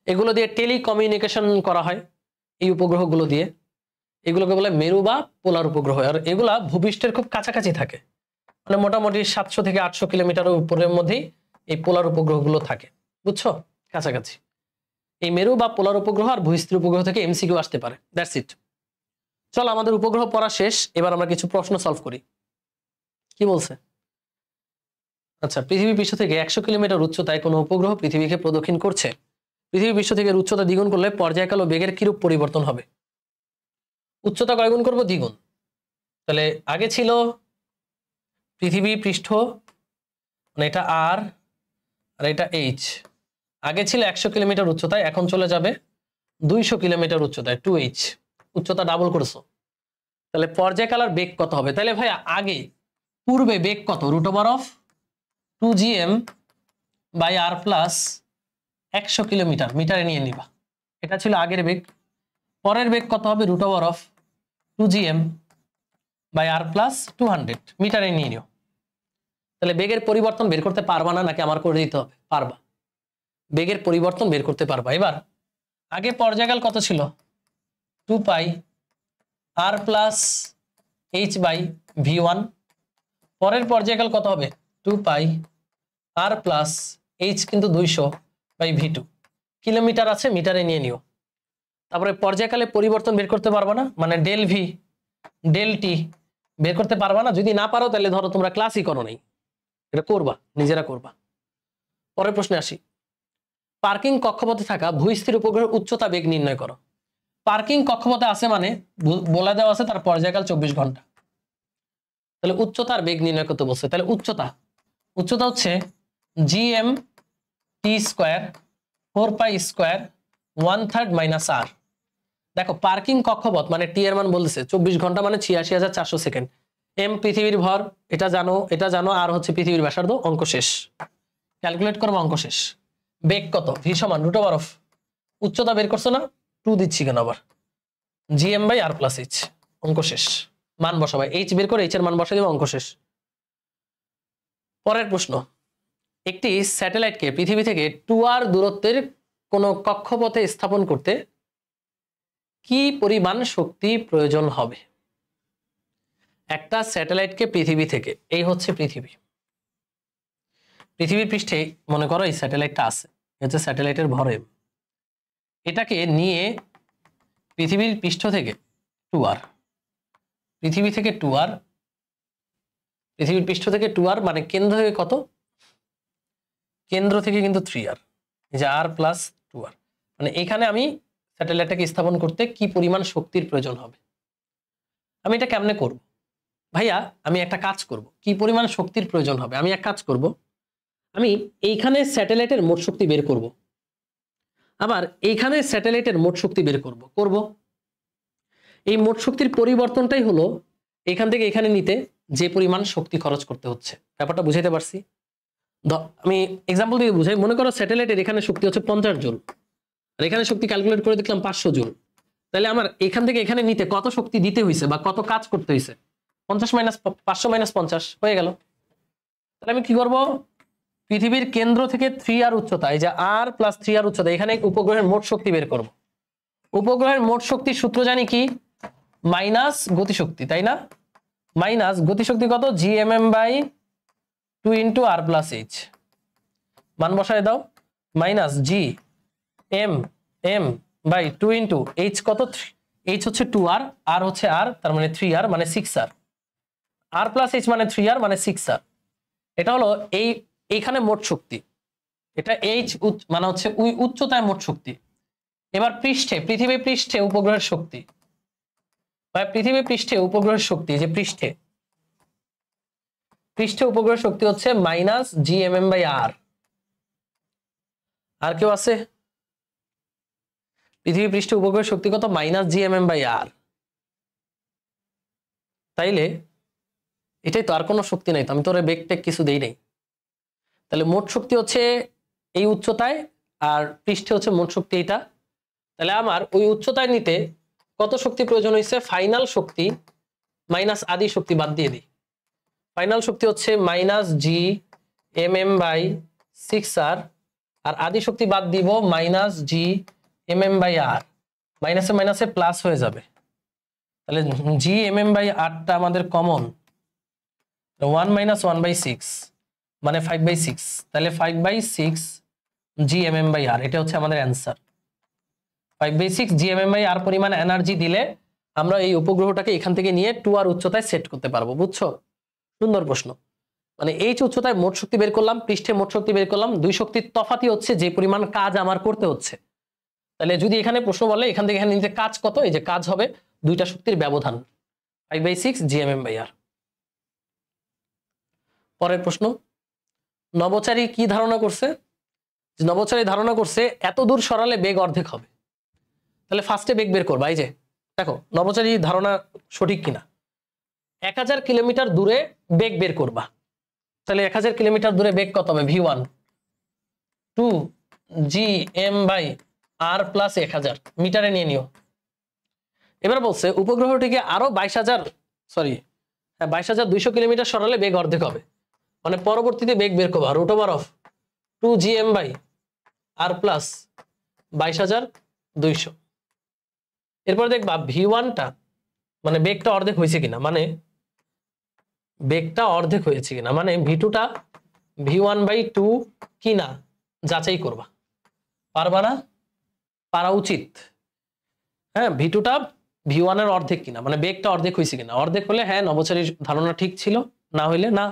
এগুলো দিয়ে টেলিকমিউনিকেশন করা হয় এই উপগ্রহগুলো দিয়ে। এগুলোকে বলে মেরু বা পোলার উপগ্রহ। আর এগুলা ভূপৃষ্ঠের খুব কাছাকাছি থাকে, মানে মোটামুটি 700 থেকে 800 কিলোমিটার উপরের মধ্যেই এই পোলার উপগ্রহগুলো থাকে, বুঝছো, কাছাকাছি। এই মেরু বা পোলার উপগ্রহ আর ভূস্থির উপগ্রহ থেকে এমসিকিউ আসতে পারে, দ্যাটস ইট। চলো আমাদের উপগ্রহ পড়া শেষ, এবার আমরা কিছু প্রশ্ন সলভ করি। কি বলছে? আচ্ছা, পৃথিবী পৃষ্ঠ থেকে 100 কিলোমিটার উচ্চতায় কোনো উপগ্রহ পৃথিবীকে প্রদক্ষিণ করছে। পৃথিবী পৃষ্ঠ থেকে উচ্চতা দ্বিগুণ করলে পর্যায়কাল ও বেগের কিরূপ পরিবর্তন হবে? উচ্চতা কয় গুণ করব? দ্বিগুণ। তাহলে আগে ছিল পৃথিবী পৃষ্ঠ, মানে এটা আর আর এটা এইচ। আগে ছিল 100 কিলোমিটার উচ্চতায়, এখন চলে যাবে 200 কিলোমিটার উচ্চতায়, 2h। উচ্চতা ডাবল করেছো, তাহলে পর্যায়কাল আর বেগ কত হবে? তাহলে ভাই আগে পূর্বে বেগ কত? √2gm by R plus 100 kilometre, মিটারে নিয়ে নিবা, এটা ছিল আগের বেগ। পরের বেগ কত হবে? √2gm বাই আর প্লাস 200, মিটারে নিয়ে নিও। তাহলে বেগের পরিবর্তন বের করতে পারবা না নাকি আমার করে দিতে হবে? পারবা, বেগের পরিবর্তন বের করতে পারবা। এবার আগে পর্যায়কাল কত ছিল? 2π আর প্লাস h বাই v1। পরের পর্যায়কাল কত হবে? 2π আর প্লাস h কিন্তু 200 বাই v2। কিলোমিটার আছে, মিটারে নিয়ে নিও। তারপরে পর্যায়কালে পরিবর্তন বের করতে পারবা না, মানে ডেল ভি ডেল টি বের করতে পারবা না। যদি না পারো তাহলে ধরো তোমরা ক্লাসই করো নাই, এটা করবা, নিজেরা করবা। পরের প্রশ্নে আসি। পার্কিং কক্ষপথে থাকা ভূস্থির উপগ্রহের উচ্চতা বেগ নির্ণয় করো। পার্কিং কক্ষপথে আছে মানে বলে দেওয়া আছে তার পর্যায়কাল 24 ঘন্টা। তাহলে উচ্চতার বেগ নির্ণয় করতে বলছে। তাহলে উচ্চতা হচ্ছে gm t square 4π square 1/3 minus r। দেখো পার্কিং কক্ষপথ মানে টি এর মান বলতেছে 24 ঘন্টা মানে 86,400 সেকেন্ড। এম পৃথিবীর ভর, এটা জানো, আর হচ্ছে পৃথিবীর ব্যাসার্ধ। অঙ্ক শেষ, ক্যালকুলেট করবো, অঙ্ক শেষ। বেগ কত? ভি সমান √, উচ্চতা বের করছো না, 2 দিচ্ছি কেন আবার, gm by R plus h। অঙ্ক শেষ, মান বসাবাই, h বের করে h এর মান বসাই দেবো, অঙ্ক শেষ। পরের প্রশ্ন। একটি স্যাটেলাইটকে পৃথিবী থেকে 2r দূরত্বের কোনো কক্ষপথে স্থাপন করতে কি পরিমাণ শক্তি প্রয়োজন হবে? একটা স্যাটেলাইটকে পৃথিবী থেকে, এই হচ্ছে পৃথিবীর পৃষ্ঠে মনে করো এই স্যাটেলাইটটা আছে, হচ্ছে স্যাটেলাইটের ভর m। এটাকে নিয়ে পৃথিবীর পৃষ্ঠ থেকে 2r, পৃথিবীর পৃষ্ঠ থেকে 2r মানে কেন্দ্র থেকে কত? কেন্দ্র থেকে কিন্তু 3r, এই যে r প্লাস 2r, মানে এখানে আমি স্যাটেলাইটটাকে স্থাপন করতে কি পরিমাণ শক্তির প্রয়োজন হবে। আমি এটা কেমনে করব? ভাইয়া আমি একটা কাজ করব, কি পরিমাণ শক্তির প্রয়োজন হবে। আমি এক কাজ করব, আমি এইখানে স্যাটেলাইটের মোট শক্তি বের করব, আবার এইখানে স্যাটেলাইটের মোট শক্তি বের করব। এই মোট শক্তির পরিবর্তনটাই হলো এখান থেকে এখানে নিতে যে পরিমাণ শক্তি খরচ করতে হচ্ছে। ব্যাপারটা বুঝাইতে পারছি? আমি এক্সাম্পল দিয়ে বুঝাই। মনে করো স্যাটেলাইটের এখানে শক্তি হচ্ছে 50 জুল, আর এখানে শক্তি ক্যালকুলেট করে দেখলাম 500 জুল। তাহলে আমার এখান থেকে এখানে নিতে কত শক্তি দিতে হয়েছে বা কত কাজ করতে হয়েছে? 50 মাইনাস 500 মাইনাস 50 হয়ে গেল। তাহলে আমি কি করব? পৃথিবীর কেন্দ্র থেকে 3r উচ্চতা, এই যে r প্লাস 3r উচ্চতা, এখানে উপগ্রহের মোট শক্তি বের করব। উপগ্রহের মোট শক্তির সূত্র জানি কি? মাইনাস গতিশক্তি, তাই না? মাইনাস গতিশক্তি কত? gmm by 2 into R plus H. মান বসায় দাও, minus G M by 2 into H কত? এইচ হচ্ছে 2r, আর হচ্ছে r, তার মানে 3r মানে 6r, আর প্লাস এইচ মানে 3r মানে 6r। এটা হলো এইখানে মোট শক্তি, এটা এইচ মানে হচ্ছে ওই উচ্চতায় মোট শক্তি। এবার পৃথিবী পৃষ্ঠে উপগ্রহের শক্তি, পৃথিবী পৃষ্ঠে উপগ্রহের শক্তি, যে পৃষ্ঠে উপগ্রহের শক্তি হচ্ছে মাইনাস gmm বাই r। আর কেউ আছে? পৃথিবী পৃষ্ঠে উপগ্রহের শক্তি কত? Minus gmm by r। তাইলে এটাই তো, আর কোনো শক্তি নাই তো, আমি তোর বেগ টেক কিছু দেই নাই। তাহলে মোট শক্তি হচ্ছে এই উচ্চতায়, আর পৃষ্ঠে হচ্ছে মোট শক্তি এটা। তাহলে আমার ওই উচ্চতায় নিতে কত শক্তি প্রয়োজন হয়েছে? ফাইনাল শক্তি মাইনাস আদি শক্তি বাদ দিয়ে দিই। ফাইনাল শক্তি হচ্ছে মাইনাস gmm বাই 6r, আর আদি শক্তি বাদ দিব মাইনাস gmm বাই r। মাইনাসে মাইনাসে প্লাস হয়ে যাবে, তাহলে gmm বাই rটা আমাদের কমন, 1 মাইনাস 1/6 মানে 5/6, তাহলে 5/6 gmm বাই r, এটা হচ্ছে আমাদের অ্যান্সার। 5/6 gmm বাই r পরিমাণ এনার্জি দিলে আমরা এই উপগ্রহটাকে এখান থেকে নিয়ে 2r উচ্চতায় সেট করতে পারবো। বুঝছো? সুন্দর প্রশ্ন। মানে এইচ উচ্চতায় মোট শক্তি বের করলাম, পৃষ্ঠে মোট শক্তি বের করলাম, দুই শক্তির তফাতই হচ্ছে যে পরিমাণ কাজ আমার করতে হচ্ছে। তাহলে যদি এখানে প্রশ্ন বলে এখান থেকে এখানে নিতে কাজ কত, এই যে কাজ হবে দুইটা শক্তির ব্যবধান 5/6 GMM/r। পরের প্রশ্ন, নভোচারী কি ধারণা করছে? নভোচারী ধারণা করছে এত দূর সরালে বেগ অর্ধেক হবে। তাহলে ফার্স্টে বেগ বের করবা। এই যে দেখো নভোচারী ধারণা সঠিক কিনা। 1000 কিলোমিটার দূরে বেগ বের করবা। তাহলে 1000 কিলোমিটার দূরে বেগ কত হবে? v1 2 GM/r প্লাস 1000 মিটারে নিয়ে নিও। এবার বলছে উপগ্রহটিকে আরো 22,200 কিলোমিটার সরালে বেগ অর্ধেক হবে। মানে পরবর্তীতে বেগ বের করবা √2 GM/r প্লাস 22,200। এরপর দেখবা v1টা মানে বেগটা অর্ধেক হয়েছে কিনা, মানে বেগটা অর্ধেক হয়েছে কিনা, মানে v2টা v1/2 কিনা যাচাই করবা। পারবা না? পারা উচিত। হ্যাঁ, v2টা v1 এর অর্ধেক কিনা, মানে বেগটা অর্ধেক হয়েছে কিনা। অর্ধেক হলে হ্যাঁ নভোচারীর ধারণা ঠিক ছিল, না হইলে না।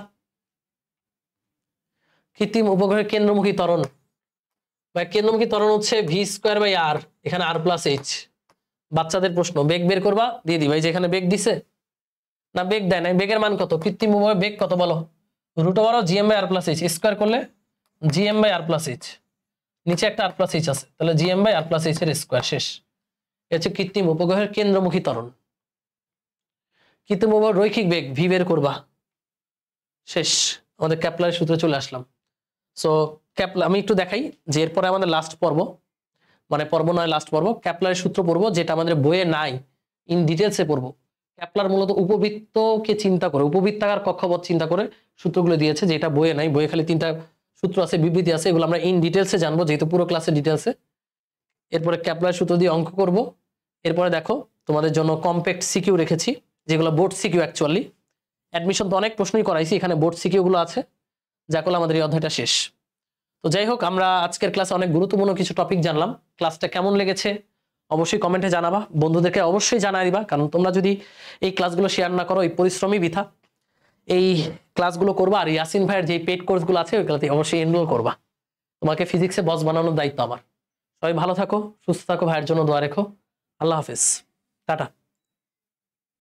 কৃত্রিম উপগ্রহের কেন্দ্রমুখী ত্বরণ বা কেন্দ্রমুখী ত্বরণ হচ্ছে v²/r, এখানে r+h। বাচ্চাদের প্রশ্ন, বেগ বের করবা, দিয়ে দিবা। এই যে এখানে বেগ দিছে না, বেগ দেয় নাই। বেগের মান কত? কৃত্রিম উপগ্রহের বেগ কত বলো? √2 GM/r+h, স্কয়ার করলে GM/r+h, নিচে একটা r+h আছে, তাহলে GM/r+h এর স্কয়ার। শেষ। এটা হচ্ছে কৃত্রিম উপগ্রহের কেন্দ্রমুখী ত্বরণ। কৃত্রিম উপগ্রহের রৈখিক বেগ v বের করবা। শেষ। আমাদের কেপলারের সূত্রে চলে আসলাম। সো কেপলার আমি একটু দেখাই যে এরপরে আমাদের লাস্ট পর্ব, মানে পর্ব নয় লাস্ট পর্ব, কেপলারের সূত্র পড়বো, যেটা আমাদের বইয়ে নাই, ইন ডিটেলসে পড়বো। কেপলার মূলত উপবৃত্তকে চিন্তা করে, উপবৃত্তাকার কক্ষপথ চিন্তা করে সূত্রগুলো দিয়েছে, যেটা বইয়ে নাই। বইয়ে খালি 3টা সূত্র আছে, বিবৃতি আছে, এগুলো আমরা ইন ডিটেলসে জানবো, যেহেতু পুরো ক্লাসে ডিটেলসে। এরপরে কেপলার সূত্র দিয়ে অঙ্ক করব। এরপরে দেখো তোমাদের জন্য কম্প্যাক্ট সিকিউ রেখেছি, যেগুলো বোর্ড সিকিউ। অ্যাকচুয়ালি অ্যাডমিশন তো অনেক প্রশ্নই করাইছি, এখানে বোর্ড সিকিউ গুলো আছে, যা করলে আমাদের এই অধ্যায়টা শেষ। তো যাই হোক, আমরা আজকের ক্লাসে অনেক গুরুত্বপূর্ণ কিছু টপিক জানলাম। ক্লাসটা কেমন লেগেছে অবশ্যই কমেন্টে জানাবা, বন্ধুদেরকে অবশ্যই জানাই দিবা, কারণ তোমরা যদি এই ক্লাসগুলো শেয়ার না করো এই পরিশ্রমই বৃথা। এই ক্লাসগুলো করবা, আর ইয়াসিন ভাইয়ের যে পেড কোর্সগুলো আছে ওইগুলোতে অবশ্যই এনরোল করবা। তোমাকে ফিজিক্সে বস বানানোর দায়িত্ব আমার। সবাই ভালো থাকো, সুস্থ থাকো, ভাইয়ের জন্য দোয়া রেখো। আল্লাহ হাফেজ, টাটা।